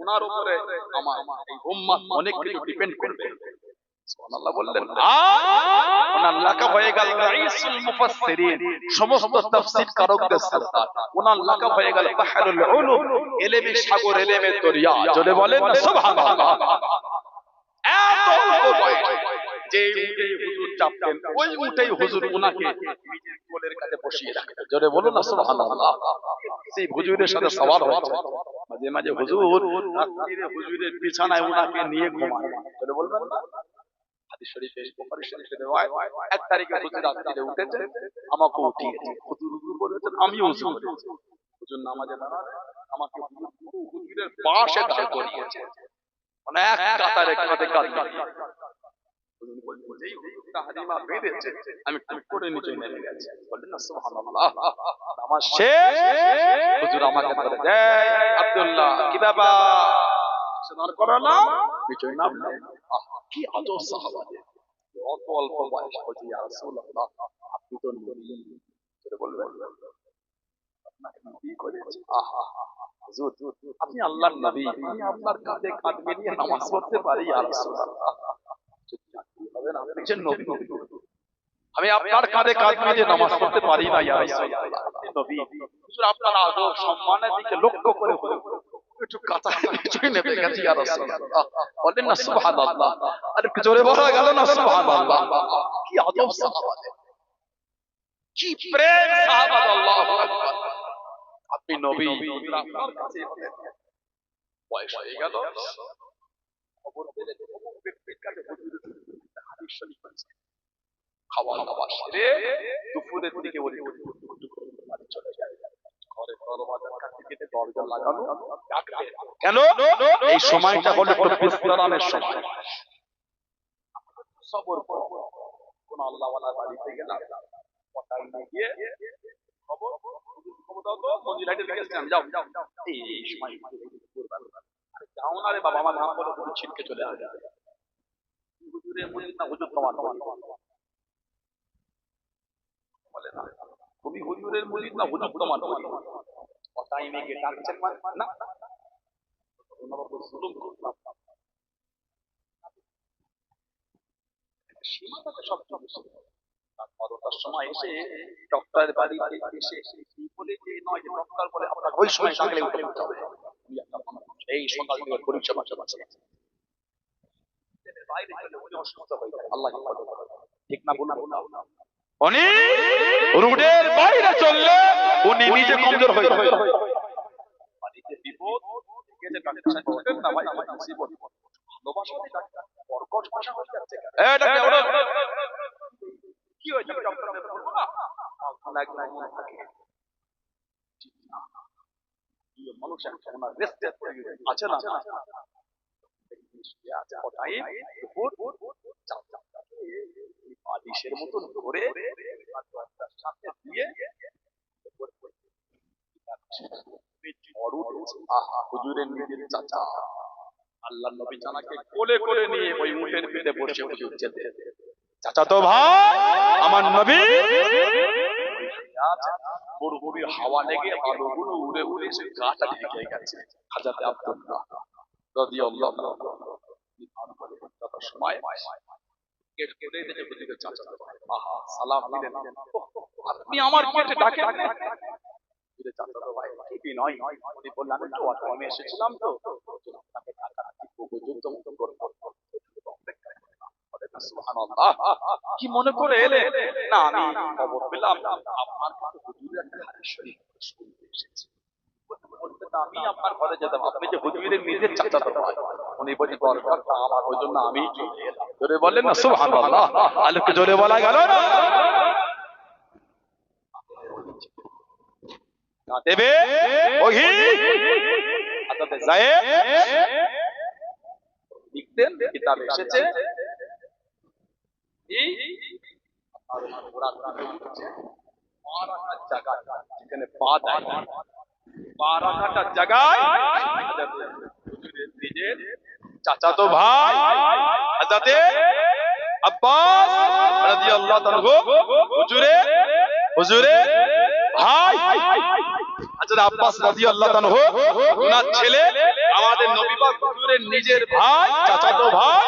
ওনার উপরে আমার এই উম্মাহ অনেক কিছু ডিপেন্ড করবে। সুবহানাল্লাহ বললেন। ওনার লাকাব হয়ে গেল রাইসুল মুফাসসিরিন, সমস্ত তাফসীর কারকদের সরদার। ওনার লাকাব হয়ে গেল বাহরুল উলুম, ইলমের সাগর, ইলমের দরিয়া। জোরে বলেন সুবহানাল্লাহ। এত অল্প বয়স, যে উঠে হুজুর চাপতেন ওই উঠেই হুজুর ওনাকে নিজের কোলের কাছে বসিয়ে রাখতেন। জোরে বলুন না সুবহানাল্লাহ। সেই হুজুরের সাথে সওয়াল হয়েছে মাঝে মাঝে, হুজুর রাত্রিরে হুজুরের বিছানায় ওনাকে নিয়ে ঘুমায়। জোরে বলবেন না। হাদিস শরীফে বুখারী শরীফে রওয়ায়াত, এক তারিখে হুজুর রাত্রিরে উঠেছে, আমাকে উঠিয়েছে। হুজুর বলেছেন আমিও ওযু করেছি। হুজুর নামাজে দাঁড়ালেন, আমাকে হুজুরের পাশে দাঁড় করিয়েছে, মানে এক কাতারে কাঁধে কাঁধ মিলিয়ে। হুজুর বললেন যেই হুজুরটা হাদিমা বেঁধেছে আমি টুক করে নিচে নেমে গেছি। বললেন না সুবহানাল্লাহ। নামাজ শেষ, হুজুর আমাকে বলে এই আব্দুল্লাহ কি ব্যাপার, স্নান করালাম, নিচে নামলেন। কি আদব সাহাবাদের, অত অল্প বয়স হচ্ছে ইয়া রাসূলুল্লাহ আপনি তো নবী। সেটা বলবেন আপনাকে নবী করেছে। আহা হুজুর আপনি আল্লাহর নবী, আমি আপনার কাঁধে কাঁধ মিলিয়ে নামাজ পড়তে পারি ইয়া রাসূলুল্লাহ। হবে না, আপনি যে নবী, আমি আপনার কাঁধে কাঁধ মিলিয়ে নামাজ পড়তে পারি না ইয়া রাসূলুল্লাহ, আপনি নবী। হুজুর আপনার আদব সম্মানের দিকে লক্ষ্য করে একটু কাঁচা কিছুই নেমে গেছে ইয়া রাসূলুল্লাহ। বলেন না সুবহানাল্লাহ। আর একটু জোরে বলা গেল না সুবহানাল্লাহ। কি আদব সাহাবাদের, কি প্রেম সাহাবাদের, আল্লাহু আকবার। আপনি নবী, আপনার কাছে বয়স হয়ে গেল, খবর পেলে অমুক ব্যক্তির কাছে হুজুরের হাদিস শরীফ আছে। খাওয়া দাওয়া সেরে দুপুরের দিকে ওই বাড়ি চলে যায়। ঘরে দরওয়াজা কাটতে দরজা লাগানো, ডাকলে কেন? এই সময়টা হলো একটু বিশ্রামের সময়। সবর করো, কোন আল্লাহওয়ালা বাড়িতে গেলাম, পটাই না গিয়ে খবর খবর দাও তো মঞ্জিলাইতে দেখেছিলাম, যাও এই সময় আরে যাও না রে বাবা, আমার নাম বলে হুজুর ছিটকে চলে আসবে। হুজুরের মসজিদ না, হুজুর তোমার বলে না, তুমি হুজুরের মসজিদ না, হুজুর তোমার মসজিদ। পটাই না গিয়ে ডাকছেন না, ওনার উপর জুলুম করলাম। সীমাটাকে সব কিছু বারোটার সময় এসে ডক্টরের বাড়িতে এসে বলে যে নয় যে ডক্টর বলে আপনার ওই সময় ডাকলে উঠে উঠতে হবে, এই সকাল থেকে পরিষেবা চলছে। বাইরে চলে উনি অসুস্থ হয়ে যায়, আল্লাহ ঠিক না বলুন। উনি রোডের বাইরে চললে উনি নিজে কমজোর হয়ে যায়। বাড়িতে বিপদ গেছে, ডাক্তার সাহেব বলেন না ভাই আমার জীবন ভালোবাসা দিয়ে ডাক্তার কর্কশ ভাষা হয়ে যাচ্ছে। এই ডাক্তার কি হয়েছে ডক্টর বলবো না, ভালো একদম মনে থাকে ঠিক না, এই মানুষ একটা ওনার রেস্ট আছে না, আদিশের মতন করে সাথে দিয়ে হুজুরের নিজের চাচা আল্লাহর নবী জানাকে কোলে করে নিয়ে ওই উটের পিঠে বসে হুজুর যেতে, চাচা তো ভাই আমার নবী মরুভূমির হাওয়া লেগে আলোগুলো উড়ে উড়ে সে গাটা ঢেকে গেছে। হযরত আব্দুল্লাহ রাদিয়াল্লাহু আনহু সময় গেট খুলে দিতে হুজুরের চাচা, আহা সালাম দিলেন, আপনি আমার গেটে ডাকেন না? হুজুরের চাচা তো ভাই কি বিনয়, উনি বললেন আমি তো আমি এসেছিলাম তো আপনাকে টাকা উপযুক্ত মতো করব। সুবহানাল্লাহ, কি মনে করে এলে? না আমি খবর পেলাম আপনার কাছে হুজুরের একটা হাদিস শরীফ শুনতে এসেছি। আমি আপনার ঘরে যেতাম, আপনি যে হুজুরের নিজের চাচা তো ভাই, উনি বলি দরকারটা আমার, ওই জন্য আমি চলে এলাম। জোরে বলেন না সুবহানাল্লাহ। আলোকে জোরে বলা গেল না। দেবে ওহি আদাতে যায় লিখতেন কিতাবে এসেছে এই যেখানে পা দেয় পা রাখাটার জায়গায় নিজের চাচাতো ভাই হযরতে আব্বাস রাদিয়াল্লাহু তাআলা হুজুরে ভাই হযরত আব্বাস রাদিয়াল্লাহু তাআলা ওনার ছেলে আমাদের নবী পাক হুজুরের নিজের ভাই চাচাতো ভাই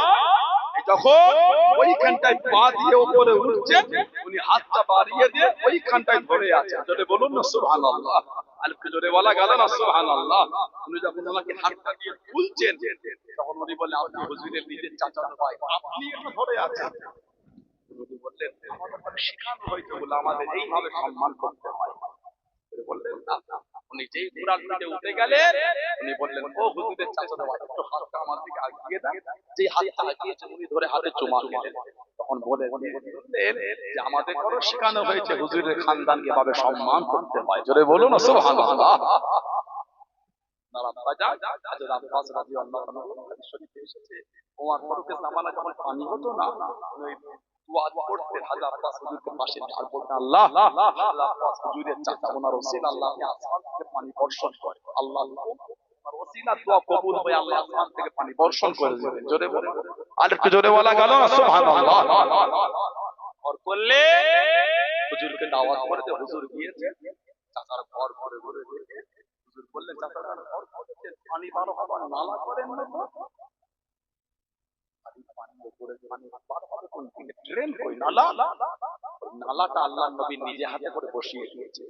যখন ওইখানটায় পা দিয়ে উপরে উঠছেন উনি হাতটা বাড়িয়ে দিয়ে ওইখানটায় ধরে আছেন জোরে বলুন না সুবহানাল্লাহ আলিফ জোরে বলা গেল না সুবহানাল্লাহ উনি যখন ওনাকে হাতটা দিয়ে তুলছেন তখন উনি বলে আপনি হুজুরের নিজের চাচাতো ভাই আপনি এটা ধরে আছেন উনি বললেন আমাদের শিখানো হয়েছে বলে আমাদের এইভাবে সম্মান করতে হয় বললেন না উনি যেই কুরআন থেকে উঠে গেলেন উনি বললেন ও হুজুরের চাচাতো ভাই একটু হাতটা আমার দিকে আগিয়ে দেন যে হাতটা আগিয়েছে উনি ধরে হাতে চুমা দিলেন তখন বলেন যে আমাদের করো শেখানো হয়েছে হুজুরের খানদানকে ভাবে সম্মান করতে হয় জোরে বলুন না সুবহানাল্লাহ নারাম বাজা হযরত আব্বাস রাদিয়াল্লাহু তাআলা হাদিস শরীফে এসেছে ওমর ফারুকের জামানায় যখন পানি হতো না উনি দোয়া করতেন হযরত আব্বাস হুজুরকে পাশে আর বলতেন আল্লাহ আব্বাস হুজুরের চাচা ওনার ওসিলা আল্লাহ আসমান থেকে পানি বর্ষণ করে আল্লাহ ওনার ওসিলা দোয়া কবুল হয়ে আল্লাহ আসমান থেকে পানি বর্ষণ করে দিবেন জোরে বলুন আর একটু জোরে বলা গেল না সুবহানাল্লাহ আর করলে হুজুরকে দাওয়াত করে দিয়ে হুজুর গিয়েছে চাচার ঘর ঘরে ঘরে দেখে হুজুর বললেন চাচার ঘর ঘরে পানি বার হবার নালা করেন না তো নালাটা আল্লাহ নবী নিজে হাতে করে বসিয়ে দিয়েছে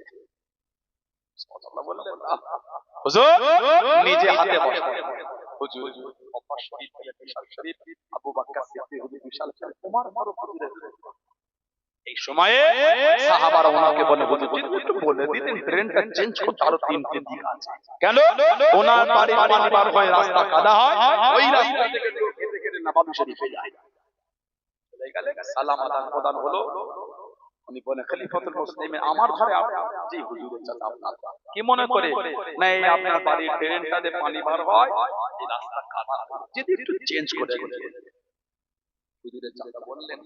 নিজে হাতে হুজুর আবু বকর সিদ্দিক বিশাল ওমর ফারুক এই সময়ে সাহাবারা ওনাকে বলে হুজুর যদি একটু বলে দিতেন ট্রেনটা চেঞ্জ করতে আরো 3 দিন আছে কেন ওনার বাড়ি পানি বার হয়ে রাস্তা কাদা হয় ওই রাস্তা থেকে কেটে কেটে নবাবী শরীফে যায় চলে গেলে সালাম আদান প্রদান হলো উনি বলেন খলিফাতুল মুসলিমিন আমার ঘরে জি হুজুরের চাচা আপনার কি মনে করে না এই আপনার বাড়ির ট্রেনটাতে পানি বার হয় এই রাস্তা কাদা যদি একটু চেঞ্জ করে দিতেন হুজুরের চাচা বললেন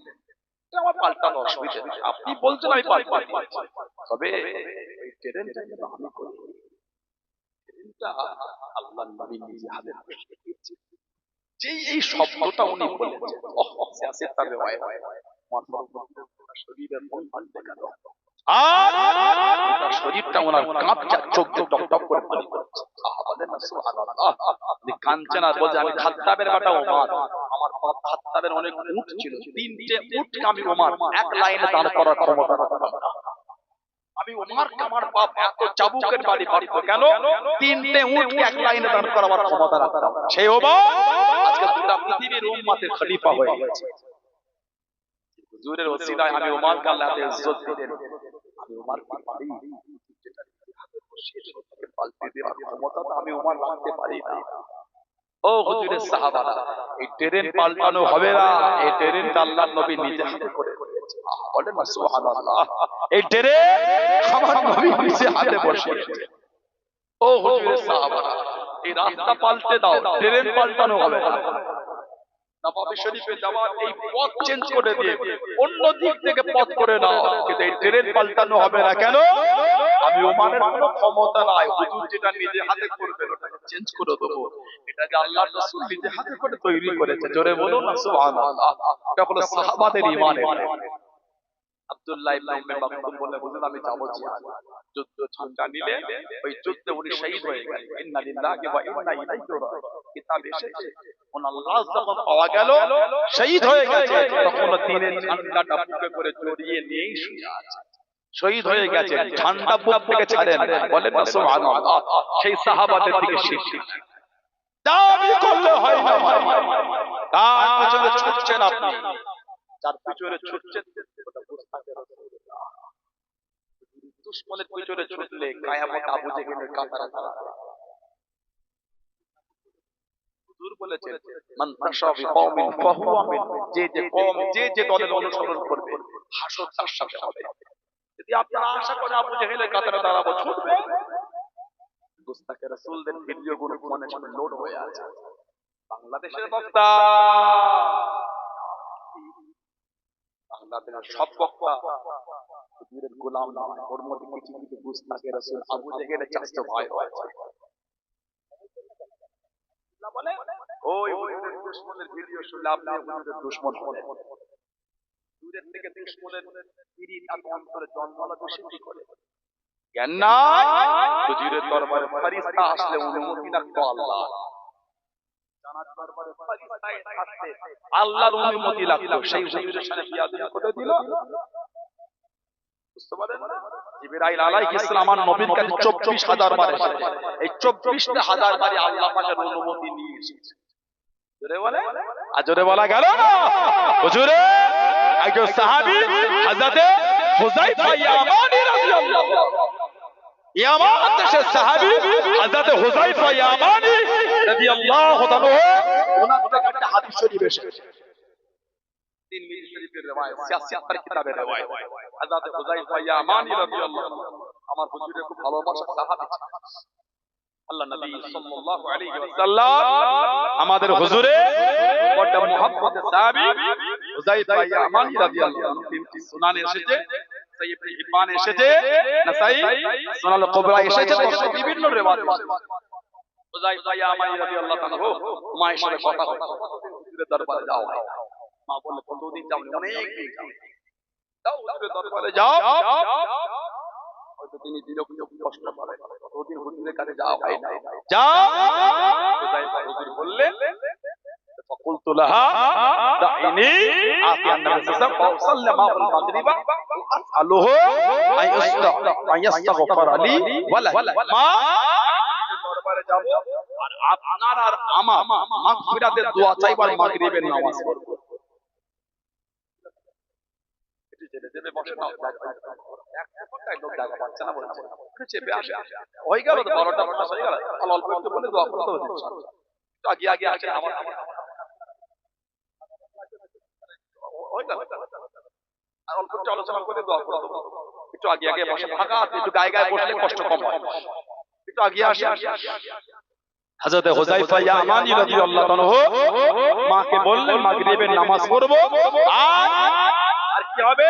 আমার পাল্টানো অসুবিধা নেই আপনি বলছেন আমি পাল্টাই তবে এই ট্রেনটা আমি করি ট্রেনটা আল্লাহর নবী নিজে হাতে দিয়েছে যে এই শব্দটা উনি বলেছেন সিয়াসে তবে হয় শরীরের মন পাল্টে গেল আর ওটা শরীরটা ওনার কাঁপছে চোখ দিয়ে টকটক করে পানি পড়ছে বলেন না সুবহানাল্লাহ যে কাঁদছেন আর বলছে আমি খাত্তাবের বেটা ওমর আমার বাপ খাত্তাবের অনেক উট ছিল তিনটে উট আমি ওমর এক লাইনে দাঁড় করার ক্ষমতা রাখতাম না আমি ওমর আমার বাপ এত চাবুকের বাড়ি বাড়ি তো কেন তিনটে উটকে এক লাইনে দাঁড় করার ক্ষমতা রাখতাম সেই ওমর আজকে গোটা পৃথিবীর উম্মতের খলিফা হয়ে গেছে হুজুরের ওসিলায় আমি ওমরকে আল্লাহর ইজ্জত দিলেন আমি ওমরকে পারি যেটা হাতে বসিয়ে পাল্টে দেওয়ার ক্ষমতা তো আমি ওমর রাখতে পারি না ও হুজুরের সাহাবারা এই ট্রেন পাল্টানো হবে না এই ট্রেনটা আল্লাহর নবী নিজে হাতে করে দিয়েছে বলেন না সুবহানাল্লাহ এই ট্রেন আমার নবী নিজে হাতে বসিয়েছে ও হুজুরের সাহাবারা এই রাস্তা পাল্টে দাও ট্রেন পাল্টানো হবে না নবাবী শরীফে যাওয়ার এই পথ চেঞ্জ করে দিয়ে অন্য দিক থেকে পথ করে নাও কিন্তু এই ট্রেন পাল্টানো হবে না কেন আমি ওমানের কোনো ক্ষমতা নাই হুজুর যেটা নিজে হাতে করবেন ওটাকে চেঞ্জ করে দেবো এটা যে আল্লাহর রাসূল নিজে হাতে করে তৈরি করেছে জোরে বলুন না সুবহানাল্লাহ এটা হলো সাহাবাদের ঈমানের আব্দুল্লাহ ইবনে উম্মে মাকতুম বলে হুজুর আমি যাব জিহাদ যুদ্ধ ঝান্ডা নিলে ওই যুদ্ধে উনি শহীদ হয়ে গেলেন ইন্না লিল্লাহি ওয়া ইন্না ইলাইহি রাজিউন কিতাব এসেছে ওনার লাশ যখন পাওয়া গেল শহীদ হয়ে গেছে তখন দিনের ঝান্ডাটা বুকে করে জড়িয়ে নিয়েই শুয়ে আছে শহীদ হয়ে গেছে ঝান্ডা বুক থেকে ছাড়েন বলেন না সুবহানাল্লাহ সেই সাহাবাদের দিকে শিক্ষা দাবি করলে হয় না তার পিছনে ছুটছেন আপনি যার পিছনে ছুটছেন ওটা মুস্তাফা রাসূলুল্লাহ দুশমনের পিছনে ছুটলে কিয়ামত আবু জেহেলের কাতারে দাঁড়াবে হুজুর বলেছেন মান তাশা বিকওমিন ফাহুয়া মিন যে যে কওম যে যে দলের অনুসরণ করবে হাসর তার সাথে হবে যদি আপনারা আশা করেন আবু জেহেলের কাতারে দাঁড়াবো, ছুটবে। গুস্তাখে রাসূলদের ভিডিওগুলো মনে মনে লোড হয়ে আছে। বাংলাদেশের বক্তা, বাংলাদেশের সব বক্তা হুজুরের গোলাম নয়, ওর মধ্যে কিছু কিছু গুস্তাখে রাসূল আবু জেহেলের চাচা ভাই রয়েছে। বলে ওই হুজুরের দুশমনের ভিডিও শুনলে আপনি হুজুরের দুশমন হলেন। দূরের থেকে দুশমনের পিরিত আর অন্তরে জন্মালো বেশি কি করে? জ্ঞান নাই। হুজুরের দরবারে ফেরেশতা আসলে অনুমতি লাগতো আল্লাহ। জানার দরবারে ফেরেশতা আসলে আল্লাহর অনুমতি লাগতো। সেই হুজুরের সাথে বিয়াদবি করে দিল। বুঝতে পারেন না? জিবরাইল আলাইহিস সালাম আমার নবীর কাছে 24000 বার এসেছে। এই 24000 বারই আল্লাহ পাকের অনুমতি নিয়ে এসেছে। জোরে বলে, আর জোরে বলা গেল না। হুজুরে একজন সাহাবী হযরতে হুযায়ফা ইয়ামানী রাদিয়াল্লাহু আনহু, ইয়ামান দেশের সাহাবী হযরতে হুযায়ফা ইয়ামানী রাদিয়াল্লাহু আনহু, ওনার থেকে একটা হাদিস শরীফ এসেছে। তিরমিজি শরীফের riwayat, 76 কিতাবের riwayat। হযরতে হুযায়ফা ইয়ামানী রাদিয়াল্লাহু আনহু আমার হুজুরের খুব ভালোবাসার সাহাবী ছিলেন। আল্লাহ নবী সাল্লাল্লাহু আলাইহি ওয়াসাল্লাম আমাদের হুজুরে বড় মুহাব্বতের সাহাবী হুযায়ফা ইয়ামানী রাদিয়াল্লাহু আনহু। তিনটি সুনানে এসেছে, সহিহ ইবনে হিব্বান এসেছে, নাসাই সুনান কুবরা এসেছে, বিভিন্ন রিওয়ায়াত এসেছে। হুযায়ফা ইয়ামানী রাদিয়াল্লাহু আনহু মায়ের সাথে কথা হয়, হুজুরের দরবারে যাও। মা বলে কতদিন যাও? অনেক দিন যাও। যাও হুজুরের দরবারে যাও। হয়তো তিনি বিরক্ত কষ্ট পাবেন, কতদিন হুজুরের কাছে যাও ভাই না, যাও। হুযায়ফা হুজুর বললেন فقلت لها دعيني آتي النبي صلى الله عليه وسلم فأصلي معه المغرب وأسأله أن يستغفر لي ولك। মা দরবারে যাব আর আপনার আর আমার মাগফিরাতের দোয়া চাইবার মাগরিবের নামাজ পড়ব। এটি জেনে দেবে বসে নাও, এক ঘন্টায় লোক জায়গা পাচ্ছে না বলছে, চেপে আসে হয়ে গেল তো 12টা হয়ে গেল, অল্প একটু বলে দোয়া করতে হবে। তো আগে আগে আছে আমার অল্প একটু আলোচনা করে দোয়া করতে হবে। একটু আগে আগে বসে থাকা, একটু গায়ে গায়ে বসলে কষ্ট কম হয়, একটু আগে আসে। হযরত হুযায়ফা ইয়ামানী রাদিয়াল্লাহু আনহু মাকে বললেন মাগরিবের নামাজ পড়ব, আর কি হবে?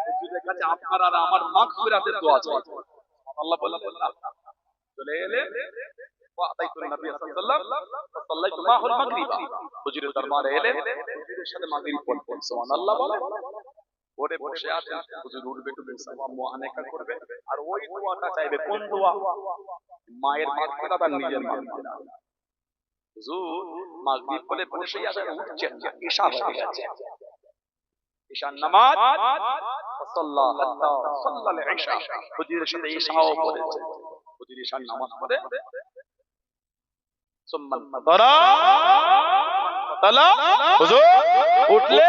হুজুরের কাছে আপনার আর আমার মাগফিরাতের দোয়া চাই। আল্লাহ বললেন চলে এলেন, ওয়াতাইতুন নবী সাল্লাল্লাহু আলাইহি ওয়াসাল্লাম সাল্লাইতু মাহুল মাগরিব। হুজুরের দরবারে এলেন, হুজুরের সাথে মাগরিব পড়লেন। সুবহানাল্লাহ বলে ওরে বসে আছেন, হুজুর উঠবে একটু সালাম মুআনাকা করবে আর ওই দোয়াটা চাইবে। কোন দোয়া? মায়ের মাগফিরাত আর নিজের মাগফিরাত। হুজুর মাগরিব বলে বসে আছেন, উঠছেন না, ইশা হয়ে গেছে। ইশার নামাজ সাল্লাল্লাহু হাত্তা সাল্লাল ইশা, হুজুরের সাথে ইশাও পড়েছে। হুজুর ইশার নামাজ পড়ে হুজুর উঠলে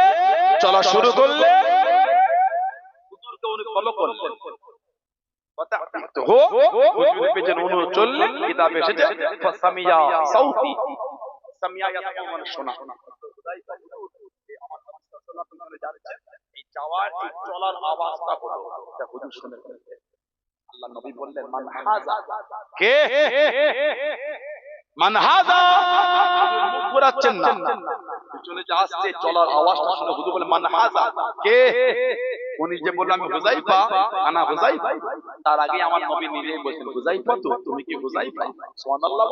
চলা শুরু করলে, হুজুরকে উনি ফলো করলেন, হুজুরের পেছনে উনি চললেন। কিতাব এসেছে ফাসামিয়া সাউতি, সামিয়া মানে শোনা। এই যাওয়ার এই চলার আওয়াজটা হলো, এটা হুজুর শুনে ফেলেছে। আল্লাহ নবী বললেন মান হাযা, কে মান হাযা? মুখ ঘোরাচ্ছেন না, পিছনে যে আসছে চলার আওয়াজটা শুনে হুজুর বলেন মান হাযা, কে? উনি যে বললেন আমি হুযায়ফা, আনা হুযায়ফা, তার আগে আমার নবী নিজেই বলছেন হুযায়ফা, তো তুমি কি হুযায়ফা? সুবহানাল্লাহ।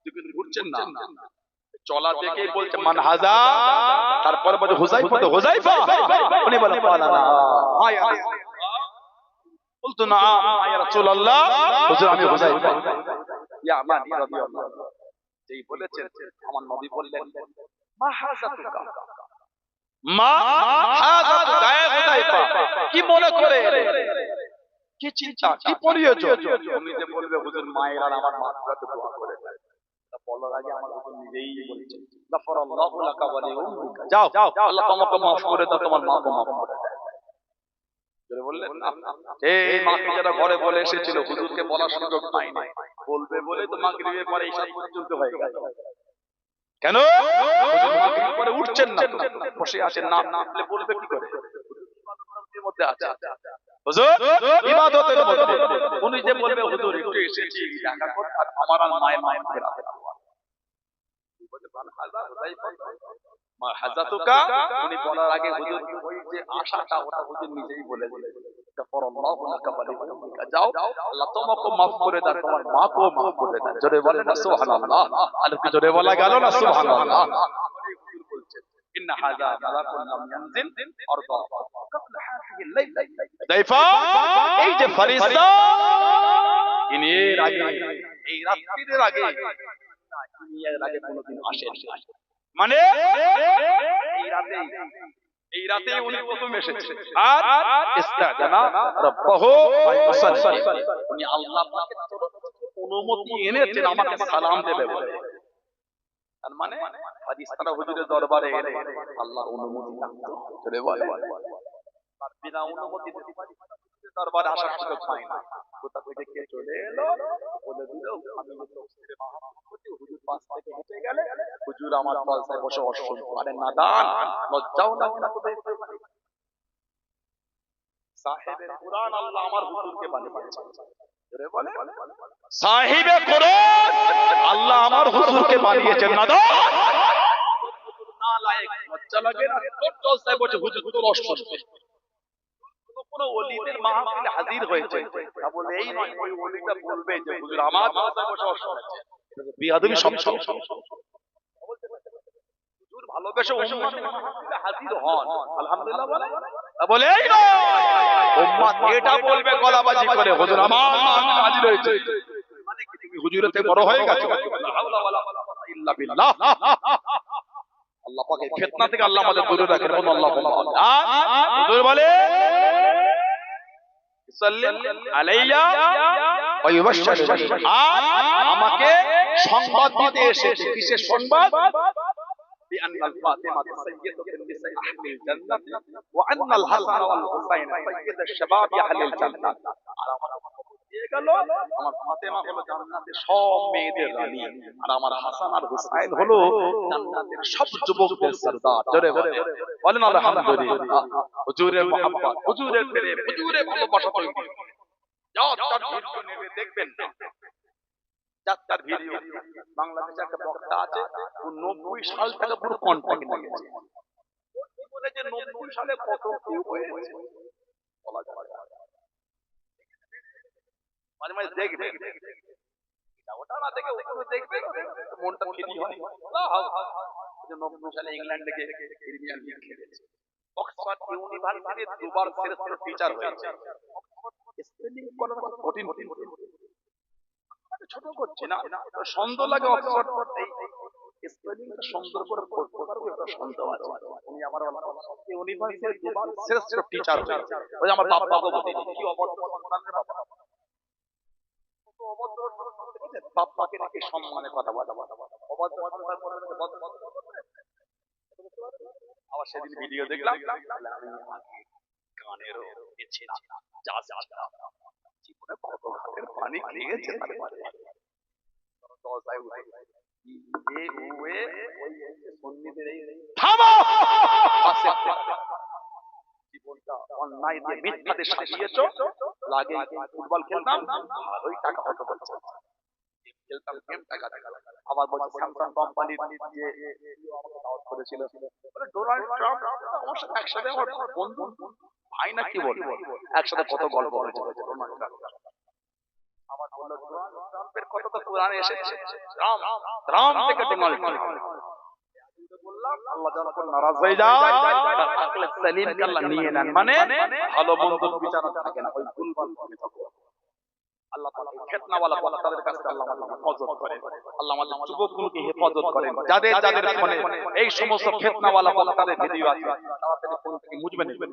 কিন্তু ঘুরছেন না, চলা দেখেই বলছে মান হাযা, তারপর বলে হুযায়ফা, তো হুযায়ফা। উনি বলেন পালা না, আয়া বলতো না ইয়া রাসূলুল্লাহ, হুজুর আমি হুযায়ফা ইয়ামানী রাদিয়াল্লাহু আনহু। যেই বলেছেন আমার নবী বললেন মা হাযাতুকা, মা হাযাতুকা ইয়া হুযায়ফা, কি মনে করে এলে, কি চিন্তা, কি পড়িয়েছো? তুমি যে বলবে হুজুর মায়ের আর আমার মাগফিরাতে দোয়া করে দেন, তা বলার আগে আমার হুজুর নিজেই বলেছেন গাফারাল্লাহু লাকা ওয়া লিউম্মিকা, যাও আল্লাহ তোমাকে মাফ করে দাও, তোমার মাকে মাফ করে দাও। বললেন এই মাকে যারা ঘরে বলে এসেছিল হুজুরকে বলার সুযোগ পায়নি, বলবে বলে তো মাগরিবের পরে ইশা পর্যন্ত হয়ে গেল। কেন হুজুর মাগরিবের পরে উঠছেন না, বসে আছেন, না বলবে কি করে? হুজুর মধ্যে আছে। হুজুর ইবাদতের মধ্যে উনি যে বলবে হুজুর একটু এসেছি দেখা করতে আমার আর মায়ের মায়ের ফেরাতে মারহাজাতুকা উনি বলার আগে হুজুর ওই যে আশাটা ওটা হুজুর নিজেই বলে দিলেন কাফারাল্লাহু লাকা ওয়ালিকা যাও আল্লাহ তোমাকে maaf করে দেন তোমার মাকেও maaf করে দেন জোরে বলেন না সুবহানাল্লাহ আর কি জোরে বলা গেল না সুবহানাল্লাহ বলছেন ইন্না হাযা মালাকুন লাম ইয়ানজিল আরদা قبل هذه الليله দাইফা এই যে ফেরেশতা ইনি এর আগে এই রাত্রির আগে দুনিয়ার আগে কোনোদিন আসেন মানে এই রাতে উনি প্রথম এসেছেন আর ইস্তাদানা রাব্বাহু ওয়াসাল্লাম উনি আল্লাহ পাকের তরফ থেকে অনুমতি এনেছেন আমাকে সালাম দেবে বলে তার মানে ফারিস্তারা হুজুরের দরবারে এলে আল্লাহর অনুমতি লাগতো চলে বলে আর বিনা অনুমতি দরবারে আসার সুযোগ পায় না কোথা থেকে কে চলে এলো বলে দিল আমি তাফসীরে মাহফুজ হুজুর পাশ থেকে হেঁটে গেলে হুজুর আমার পাশে বসে অসুন আরে নাদান লজ্জাও না না তো দেখতে পারি সাহেবে কুরআন আল্লাহ আমার হুজুরকে বানিয়েছে জোরে বলে সাহেবে কুরআন আল্লাহ আমার হুজুরকে বানিয়েছেন নাদান না লায়েক লজ্জা লাগে না তোর জলসায় বসে হুজুর হুজুর অসুন কোন ওলিদের মাহফিলে হাজির হয়েছে তা বলে এই নয় ওই ওলিটা বলবে যে হুজুর আমার জলসায় বসে অসুন আছে বিয়াদবি সব হুজুর ভালোবেসে উম্মতের মাহফিলে হাজির হন আলহামদুলিল্লাহ বলে এই নয় উম্মত এটা বলবে গলাবাজি করে হুজুর আমার মাহফিলে হাজির হয়েছে মানে কি তুমি হুজুরের থেকে বড় হয়ে গেছো লা হাওলা ওয়ালা কুওয়াতা ইল্লা বিল্লাহ আল্লাহ পাকের ফিতনা থেকে আল্লাহ আমাদের দূরে রাখেন বলুন আল্লাহুম্মা আমিন হুজুর বলে সাল্লাল্লাহু আলাইয়া ওয়া ইউবাশশিরু আমাকে সংবাদ দিতে এসেছে কিসের সংবাদ بأن الفاطمة سيدة النساء أهل الجنة وأن الحسن والحسين سيد الشباب أهل الجنة আমার ফাতেমা হলো জান্নাতের সব মেয়েদের রানী আর আমার হাসান আর হুসাইন হলো জান্নাতের সব যুবকদের সরদার জোরে বলেন আলহামদুলিল্লাহ হুজুরের মুহাব্বত হুজুরের প্রেম হুজুরের ভালোবাসা তৈরি যাও তার ভিডিও নেবে দেখবেন না যাত্রার ভিডিও বাংলাদেশে একটা বক্তা আছে ও 90 সাল থেকে পুরো কন্টাক্ট নিয়েছে বলে যে 90 সালে কত কি হয়েছে বলা যায় মাঝে মাঝে দেখবে ওটা না দেখে ওগুলো দেখবে মনটা ফ্রি হয় যে 90 সালে ইংল্যান্ডে গিয়ে প্রিমিয়ার লিগ খেলেছে অক্সফোর্ড ইউনিভার্সিটির দুবার শ্রেষ্ঠ টিচার হয়েছে স্পেলিং করার কঠিন ছোট করছে না সুন্দর লাগে অক্সফোর্ড এই স্পেলিংটা সুন্দর করে পড়তে পারবে এটা সুন্দর আছে উনি আমার ইউনিভার্সিটির দুবার শ্রেষ্ঠ টিচার হয়েছে ওই আমার বাবা বলে কি অবস্থা সন্তানের বাবা বাপ্পাকে নাকি সম্মানের কথা বলা আবার সেদিন ভিডিও দেখলাম গানেরও জীবনে কত ঘাটের পানি খেয়েছে জীবনটা অন্যায় দিয়ে মিথ্যাতে সাজিয়েছো লাগে ফুটবল খেলতাম ভালোই টাকা হতো বলছে খেলতাম গেম টাকা আবার বলছে স্যামসাং কোম্পানির যে দাওয়াত করেছিল বলে ডোনাল্ড ট্রাম্প আমার সাথে একসাথে আমার বন্ধু ভাই না কি বলবো একসাথে কত গল্প হয়েছে ডোনাল্ড ট্রাম্প আমার বলল ডোনাল্ড ট্রাম্পের কথা তো কোরআনে এসেছে রাম থেকে ডোনাল্ড ট্রাম্প বললাম আল্লাহ যখন নারাজ হয়ে যায় আকলে সালিমকে আল্লাহ নিয়ে নেন মানে ভালো মন্দ বিচার থাকে না ওই ভুলভাল করে থাকে আল্লাহ তাআলা ফিতনাওয়ালা বক্তাদের কাছে আল্লাহ আমাদের হেফাজত করেন আল্লাহ আমাদের যুবকগুলোকে হেফাজত করেন যাদের যাদের ফোনে এই সমস্ত ফিতনাওয়ালা বক্তাদের ভিডিও আছে তাড়াতাড়ি ফোন থেকে মুছবে নেবেন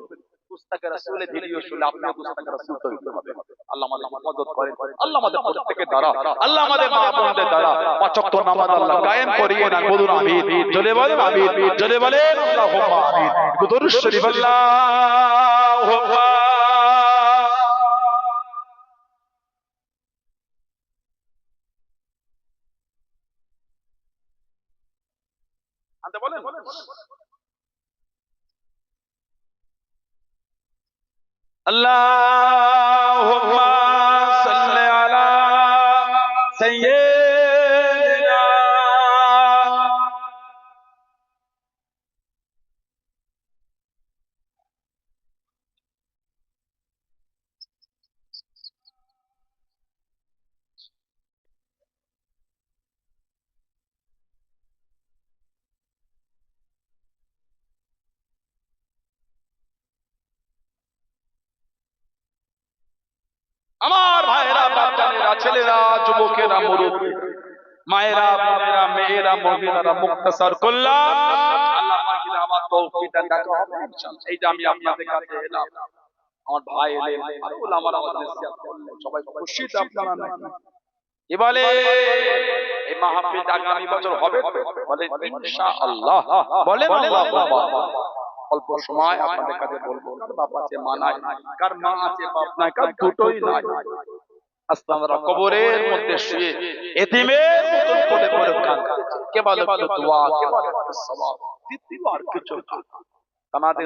পুস্তকে রাসূলের ভিডিও শুনে আপনিও পুস্তকে রাসূল তৈরি হবে আল্লাহ আমাদের হেফাজত করেন আল্লাহ আমাদের প্রত্যেকের দ্বারা আল্লাহ আমাদের মা বোনদের দ্বারা পাঁচ ওয়াক্ত নামাজ আল্লাহ কায়েম করিয়ে দেন বলুন আমিন জোরে বলেন আমিন জোরে বলেন আল্লাহুম্মা আমিন দুরূদ শরীফ আল্লাহুম্মা বলেন আল্লাহুম্মা সাল্লি আলা সাইয়্যিদিনা। আমার ভাইরা, বাচ্চারা, ছেলেরা, যুবকেরা, মুরব্বী, মায়েরা, বোনেরা, মেয়েরা, মহিলারা, মুক্তাসার করলাম। আল্লাহ পাকের আমার তৌফিকটা দেখা হবে ইনশাআল্লাহ। এই যে আমি আপনাদের কাছে এলাম, আমার ভাই এলেন, আর ওলামারা আমাদের নসিহত করলেন, সবাই খুশিতে আপনারা নাকি কি বলে এই মাহফিল আগামী বছর হবে তো? বলে ইনশাআল্লাহ। বলেন আল্লাহুম্মা। অল্প সময় আপনাদের কাছে বলবো, বাপ আছে মা নাই, কার মা আছে বাপ নাই, কার দুটোই নাই, আজকে আমরা কবরের মধ্যে শুয়ে এতিমের মতন করে করে কাঁদছি। কে বলে একটু দোয়া, কে বলে একটু সওয়াব, দ্বিতীয় আর কিছু না। আমাদের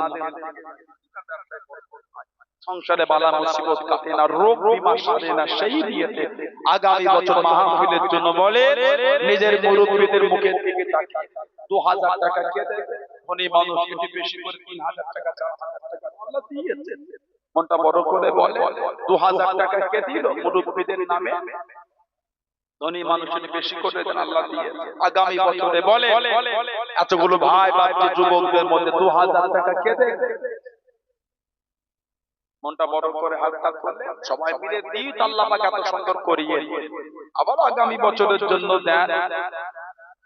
সংসারে বালা মুসিবত কাটে না, রোগ বিমা সারে না, সেই নিয়তে আগামী বছর মাহফিলের জন্য বলে নিজের মুরব্বিদের মুখের দিকে তাকিয়ে 2000 টাকা কে দেবে? ধনী মানুষ যদি বেশি করে 3000 টাকা 4000 টাকা আল্লাহ দিয়েছে, মনটা বড় করে বলে 2000 টাকা কে দিল মুরব্বিদের নামে? ধনী মানুষের বেশি করে দেন, আল্লাহ দিয়েছে। আগামী বছরে বলে এতগুলো ভাই বাচ্চা যুবকদের মধ্যে 2000 টাকা কে দেবে? মনটা বড় করে হালকা করলে সবাই মিলে দিই, আল্লাহ পাক এত সুন্দর করিয়ে আবার আগামী বছরের জন্য দেন।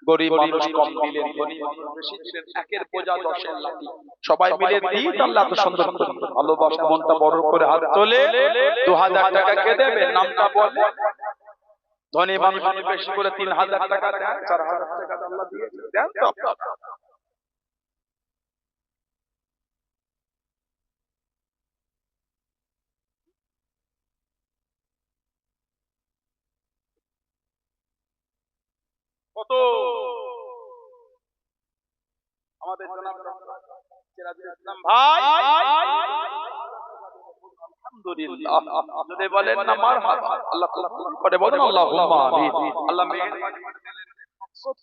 গরিব মানুষ কম দিলেন, ধনী মানুষ বেশি দিলেন, একের বোঝা 10-এর লাঠি, সবাই মিলে দিই, আল্লাহ এত সুন্দর করে ভালোবাসা। মনটা বড় করে হাত তোলে 2000 টাকা কে দেবে? নামটা বলে। ধনী মানুষ বেশি করে 3000 টাকা দেন, 4000 টাকা আল্লাহ দিয়েছে, দেন তো আপনারা। কত আমাদের জনাব সিরাজুল ইসলাম ভাই, আলহামদুলিল্লাহ, যদি বলেন না মারহাবা, আল্লাহ কবুল করে, বলুন আল্লাহুম্মা আমিন। আল্লাহ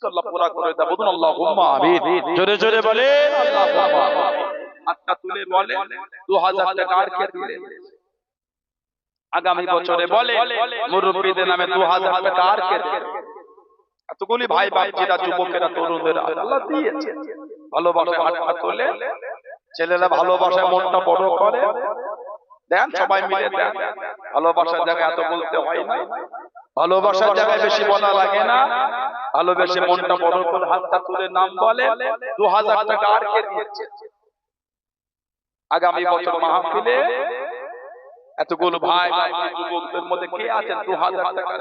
আল্লাহ পুরা করে দাও, বলুন আল্লাহুম্মা আমিন। জোরে জোরে বলেন আল্লাহুম্মা আমিন। হাতটা তুলে বলেন 2000 টাকা আর কে দিলেন? আগামী বছরে বলে মুরব্বিদের নামে 2000 টাকা আর কে দিলেন? এতগুলি ভাই বাচ্চারা, যুবকেরা, তরুণদের আল্লাহ দিয়েছে। ভালোবাসা হাতটা তোলে, ছেলেরা ভালোবাসায় মনটা বড় করে দেন, সবাই মিলে দেন। ভালোবাসার জায়গায় এত বলতে হয় না, ভালোবাসার জায়গায় বেশি বলা লাগে না। ভালোবেসে মনটা বড় করে হাতটা তুলে নাম বলে 2000 টাকা আর কে দিয়েছে? আগামী বছর মাহফিলে এতগুলো ভাই যুবকদের মধ্যে কে আছেন 2000 টাকা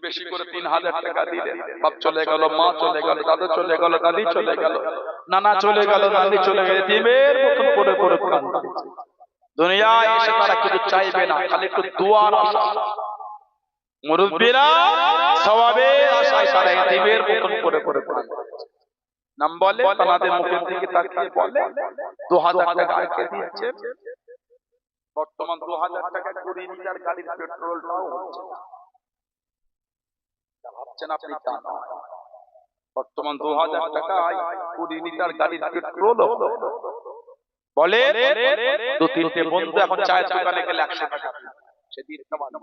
বেশি করে 3000 টাকা দিলেন? বাপ চলে গেল, মা চলে গেল, দাদু চলে গেল, দাদি চলে গেল, নানা চলে গেল, নানি চলে গেল, এতিমের মতন পড়ে পড়ে কাঁদছে। দুনিয়ায় এসে তারা কিছু চাইবে না, খালি একটু দোয়ার আশা। মুরব্বিরা সওয়াবের আশায় তারা এতিমের মতন পড়ে পড়ে কাঁদছে। নাম বলে, তাদের মুখের দিকে তাকিয়ে বলে 2000 টাকা আর কে দিয়েছে? বর্তমান 2000 টাকা 20 লিটার গাড়ির পেট্রোলটাও হচ্ছে না। ভাবছেন আপনি তা নয়, বর্তমান 2000 টাকায় 20 লিটার গাড়ির পেট্রোল বলে। 2-3টে বন্ধু এখন চায়ের দোকানে গেলে 100 টাকা সেদিন তোমার না।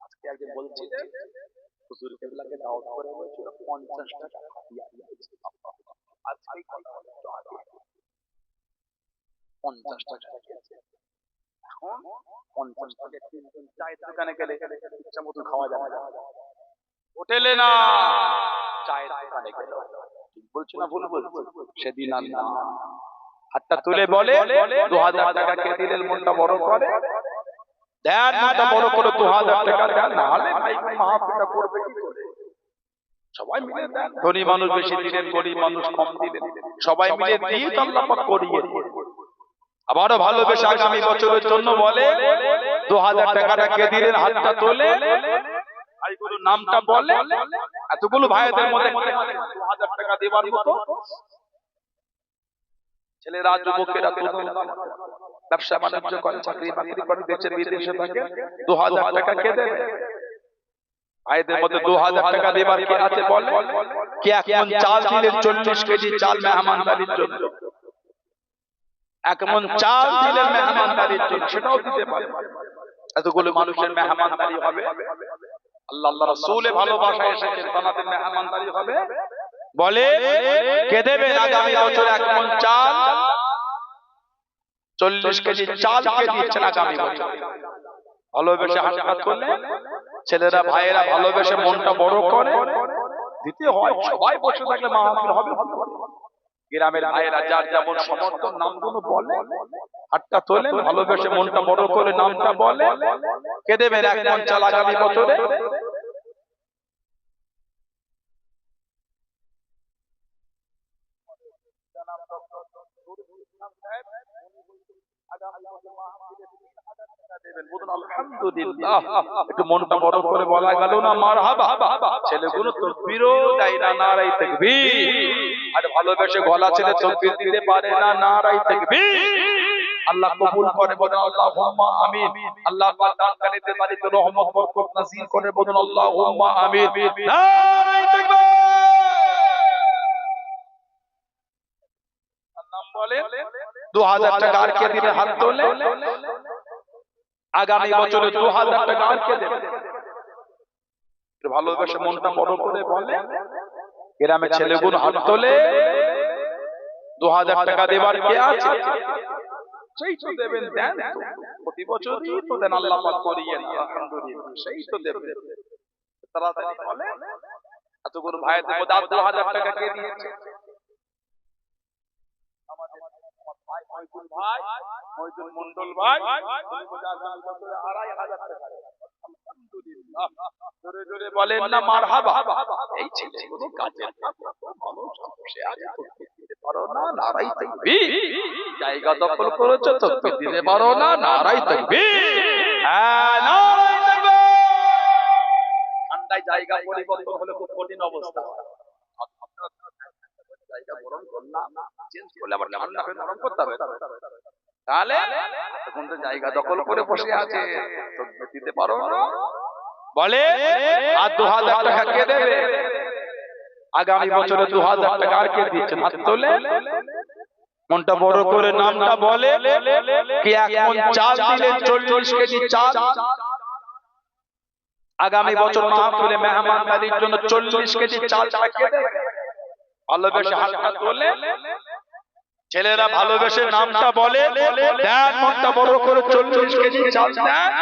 আজকে আগে বলছি হুজুর কেবলাকে দাওয়াত করে বলেছিল 50 টাকা হাদিয়া দিয়েছে। আজকে কত আগে 50 টাকা দিয়েছে। এখন 50 টাকা চায়ের দোকানে গেলে ইচ্ছা মতো খাওয়া যাবে না, হোটেলে না, চায়ের দোকানে গেলে। ঠিক বলছি না ভুল বলছি? সেদিন আর না। হাতটা তুলে বলে 2000 টাকা কে দিলেন? মনটা বড় করে দেন, মনটা বড় করে 2000 টাকা দেন, না হলে ভাই মাহফিলটা করবে কি করে? সবাই মিলে দেন। ধনী মানুষ বেশি দিলেন, গরিব মানুষ কম দিলেন, সবাই মিলে দিয়ে আল্লাহ পাক করিয়ে আবারও ভালোবেসে আগামী বছরের জন্য বলে 2000 টাকাটা কে দিলেন? হাতটা তোলে, ভাইগুলো নামটা বলে। এতগুলো ভাইদের মধ্যে 2000 টাকা দেওয়ার মতো ছেলেরা যুবকেরা ব্যবসা বাণিজ্য করে, চাকরি বাকরি করে, দেশে বিদেশে থাকে, 2000 টাকা কে দেবে? ভাইদের মধ্যে 2000 টাকা দেবার কে আছে বলে? কে এখন চাল দিলেন 40 কেজি চাল মেহমানদারির জন্য, এক মন চাল দিলেন মেহমানদারির জন্য, সেটাও দিতে পারে। এতগুলো মানুষের মেহমানদারি হবে, আল্লাহ আল্লাহ রাসূলের ভালোবাসা এসেছে, তাদের মেহমানদারি হবে। বলে কে দেবে আগামী বছর এক মন চাল, 40 কেজি চাল কে দিচ্ছেন আগামী বছর? ভালোবেসে হাত করলে ছেলেরা ভাইয়েরা ভালোবেসে মনটা বড় করে দিতে হয়। সবাই বসে থাকলে মাহফিল হবে? গ্রামের ভাইয়েরা যার যেমন সমর্থন নামগুলো বলে, হাতটা তোলেন, ভালোবেসে মনটা বড় করে নামটা বলে, কে দেবেন এক মন চাল আগামী বছরে? আলহামদুলিল্লাহ, একটু মনটা বড় করে বলা গেল না মারহাবা? ছেলেগুলো তাকবীরও দেয় না, নারায়ে তাকবীর। আর ভালোবেসে গলা ছেলে তাকবীর দিতে পারে না, নারায়ে তাকবীর। আল্লাহ কবুল করে, বলেন আল্লাহুম্মা আমিন। আল্লাহ পাক দানকারীতে বাড়িতে রহমত বরকত নাযিল করে, বলেন আল্লাহুম্মা আমিন। নারায়ে তাকবীর। নাম বলে 2000 টাকা আর কে দিলে হাত তোলে? আগামী বছরে 2000 টাকা আর কে দেবে? ভালোবেসে মনটা বড় করে বলে, গ্রামের ছেলেগুলো হাত তোলে, 2000 টাকা দেবার কে আছে? সেই তো দেবেন, দেন তো, প্রতি বছরই তো দেন, আল্লাহ পাক করিয়েন, আলহামদুলিল্লাহ, সেই তো দেবেন। তাড়াতাড়ি বলে, এতগুলো ভাইদের মধ্যে 2000 টাকা কে দিয়েছে? আমাদের ভাই মইদুল ভাই, মইদুল মন্ডল ভাই, 2500 টাকা। আলহামদুলিল্লাহ, জোরে জোরে বলেন না মারহাবা। এই ছেলেগুলো কাজে মানুষ বসে আছে, দিতে পারো না, নারায়ে তাকবীর। জায়গা দখল করেছো, তাকবীর দিতে পারো না, নারায়ে তাকবীর। হ্যাঁ, নারায়ে তাকবীর। ঠান্ডায় জায়গা পরিবর্তন হলে খুব কঠিন অবস্থা। জায়গা গরম করলাম, চেঞ্জ করলে আবার ঠান্ডা হয়ে গরম করতে হবে, তাহলে এখন তো জায়গা দখল করে বসে আছে, তাকবীর দিতে পারো না। বলে আর 2000 টাকা কে দেবে? আগামী বছরে 2000 টাকা আর কে দিচ্ছেন? হাত তোলে, মনটা বড় করে নামটা বলে, কি এক মন চাল দিলেন 40 কেজি চাল, আগামী বছর মাহফিলে মেহমানদারির জন্য 40 কেজি চাল কে দেবে? ভালোবেসে হাতটা তোলে, ছেলেরা ভালোবেসে নামটা বলে, দেন মনটা বড় করে 40 কেজি চাল দেন।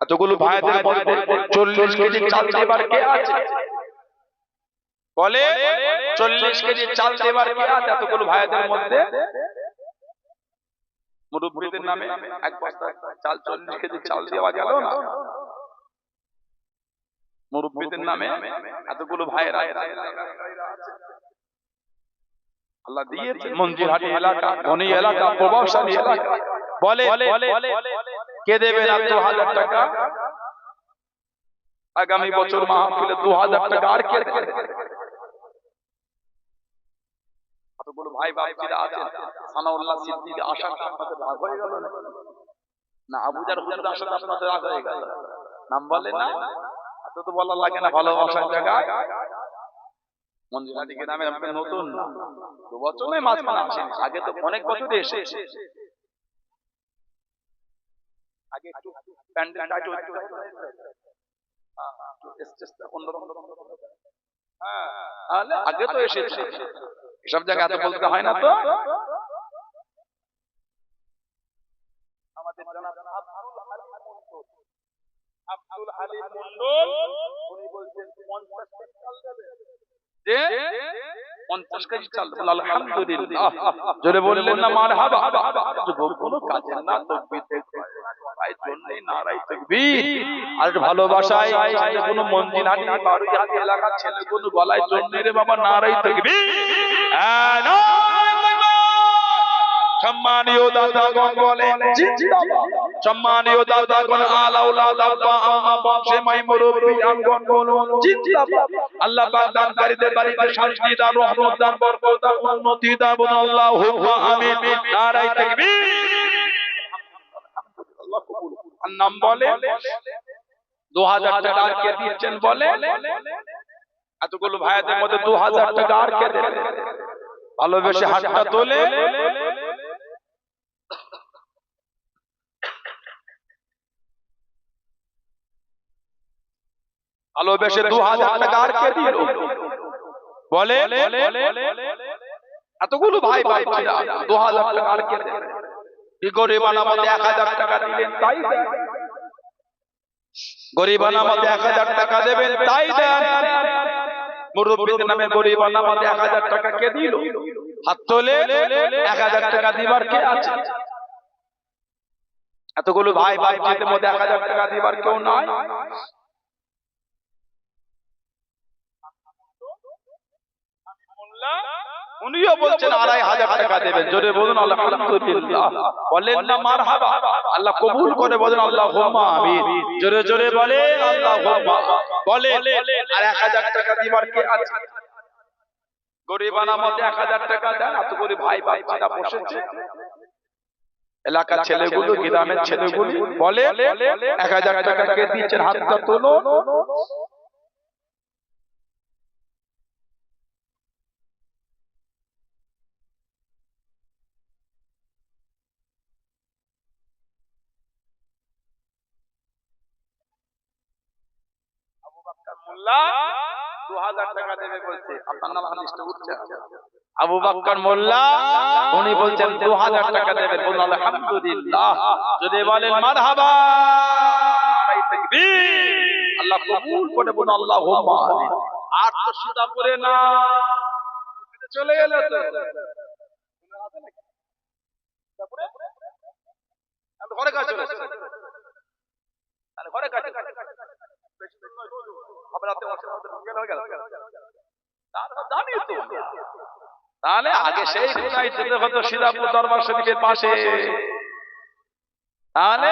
এতগুলো ভাইদের মধ্যে 40 কেজি চাল দেবার কে আছে? বলে 40 কেজি চাল দেবার কে আছে? এতগুলো ভাইদের মধ্যে মুরব্বিদের নামে এক বস্তা চাল, 40 কেজি চাল দেওয়া গেল না? মুরব্বিদের নামে এতগুলো ভাইরা আল্লাহ দিয়েছে, মঞ্জিলহাটি এলাকা, ধনী এলাকা, প্রভাবশালী এলাকা। বলে কে দেবে না 2000 টাকা? আগামী বছর মাহফিলে 2000 টাকা আর কে দেবে? কতগুলো ভাই বাপজিরা আছেন, সানাউল্লাহ সিদ্দিক আশাটা আপনাদের রাগ হয়ে গেল না? আবুজার হুজুর আশাটা আপনাদের রাগ হয়ে গেল? নাম বলে না, এত তো বলা লাগে না, ভালোবাসার জায়গায়। মঞ্জিলহাটি গ্রামে আপনি নতুন না, 2 বছরে মাঝখানে আসেন, আগে তো অনেক বছর এসেছে। আগে একটু প্যান্ডেলটা একটু আগে তো এসেছে, এসব জায়গায় এত বলতে হয় না তো। আমাদের আব্দুল হালিম মন্ডল উনি বলছেন 50 কেজি চাল দেবে, যে 50 কেজি চাল। আলহামদুলিল্লাহ, জোরে বললেন না মারহাবা? কোনো কাজের না, তাকবীর ভাই জন্যই নারায়ে তাকবীর। আর ভালোবাসায় কোনো মঞ্জিলহাটি বারুইহাটি এলাকার ছেলেগুলো গলায় জন্য রে বাবা, নারায়ে তাকবীর। সম্মানীয় দাদাগণ বলেন জিন্দাবাদ। সম্মানীয় দাদাগণ আলাউলাদ আব্বা আম্মা বংশে মাই মুরব্বি আঙ্গন বলুন জিন্দাবাদ। আল্লাহ পাক দানকারীদের বাড়িতে শান্তি দান, রহমত দান, বরকত দান, উন্নতি দান, বলুন আল্লাহুম্মা আমিন। নারায়ে তাকবীর। আল্লাহ কবুল। আর নাম বলে 2000 টাকা আর কে দিচ্ছেন বলে? এতগুলো ভাইদের মধ্যে 2000 টাকা আর কে দেবে? ভালোবেসে হাতটা তোলে। ভালোবেসে 2000 টাকা আর কে দিল বলে? এতগুলো ভাই ভাই 2000 টাকা আর কে দেবে? কি গরিবানা মধ্যে 1000 টাকা দিলেন তাই দেন, গরিবানা মধ্যে 1000 টাকা দেবেন তাই দেন। মুরব্বিদের নামে গরিবানা মধ্যে 1000 টাকা কে দিল? হাত তোলে। 1000 টাকা দিবার কে আছে? এতগুলো ভাই ভাই মধ্যে 1000 টাকা দিবার কেউ নাই। উনিও বলছেন 2500 টাকা দেবেন। জোরে বলুন আলহামদুলিল্লাহ। বলেন না মারহাবা। আল্লাহ কবুল করে বলেন আল্লাহুম্মা আমিন। জোরে জোরে বলেন আল্লাহুম্মা। বলেন আর 1000 টাকা দিবার কে আছে? গরিবানা মধ্যে 1000 টাকা দেন। এত করে ভাই ভাই যারা বসেছে এলাকার ছেলেগুলো, গ্রামের ছেলেগুলো বলে 1000 টাকা কে দিচ্ছেন? হাতটা তোলো। মোল্লা 2000 টাকা দেবে বলছে। আপনার নাম হাদিসটা উঠছে আবু বকর মোল্লা, উনি বলছেন 2000 টাকা দেবেন। বলুন আলহামদুলিল্লাহ। যদি বলেন মারহাবা। নারায়ে তাকবীর। আল্লাহ কবুল করে বলুন আল্লাহুম্মা আমিন। আর তো সিধা করে না চলে গেল তো ঘরে কাছে চলে তাহলে ঘরে কাছে তাহলে আগে সেই কোথায় যেতে হতো? সিরাপুর দরবার শরীফের পাশে। তাহলে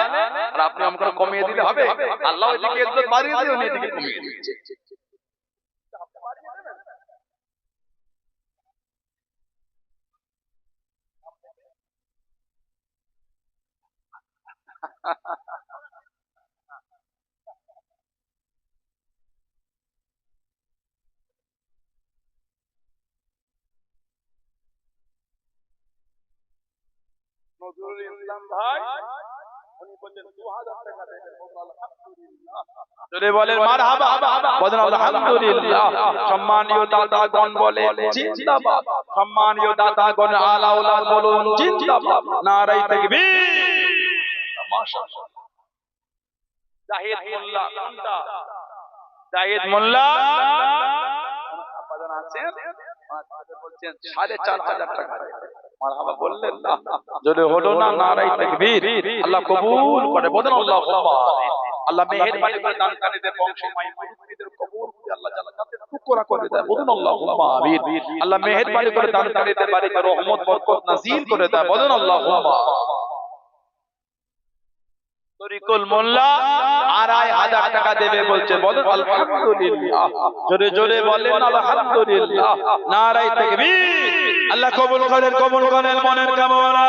আর আপনি আমাকে কমিয়ে দিলে হবে? আল্লাহ এদিকে একটু বাড়িয়ে দিয়ে উনি এদিকে কমিয়ে দিচ্ছে। নজরুল ইসলাম ভাই উনি বলেন 2000 টাকা দেবেন। যদি বলেন মারহাবা। বলেন আলহামদুলিল্লাহ। সম্মানীয় দাতাগণ বলেন জিন্দাবাদ। সম্মানীয় দাতাগণ আলাউলাদ বলুন জিন্দাবাদ। নারায়ে তাকবীর। মাশাআল্লাহ। জাহিদ মোল্লা কোনটা? জাহিদ মোল্লা আপাদান আছেন বলছেন 4500 টাকা। মারহাবা বললেন না। যদি হলো না নারায়ে তাকবীর। আল্লাহ কবুল করে বলেন আল্লাহুম্মা আমিন। আল্লাহ মেহেরবানি করে দানকারীদের বংশে মাই মুরিদদের কবুল করে আল্লাহ জান্নাতের টুকরা করে দেয়। বলুন আল্লাহুম্মা আমিন। আল্লাহ মেহেরবানি করে দানকারীদের বাড়িতে রহমত বরকত নাযিল করে দেয়। বলুন আল্লাহুম্মা। তরিকুল মোল্লা 2500 টাকা দেবে বলছে। বলেন আলহামদুলিল্লাহ। জোরে জোরে বলেন আলহামদুলিল্লাহ। নারায়ে তাকবীর। আল্লাহ কবুল করেন, কবুল করেন মনের কামনা।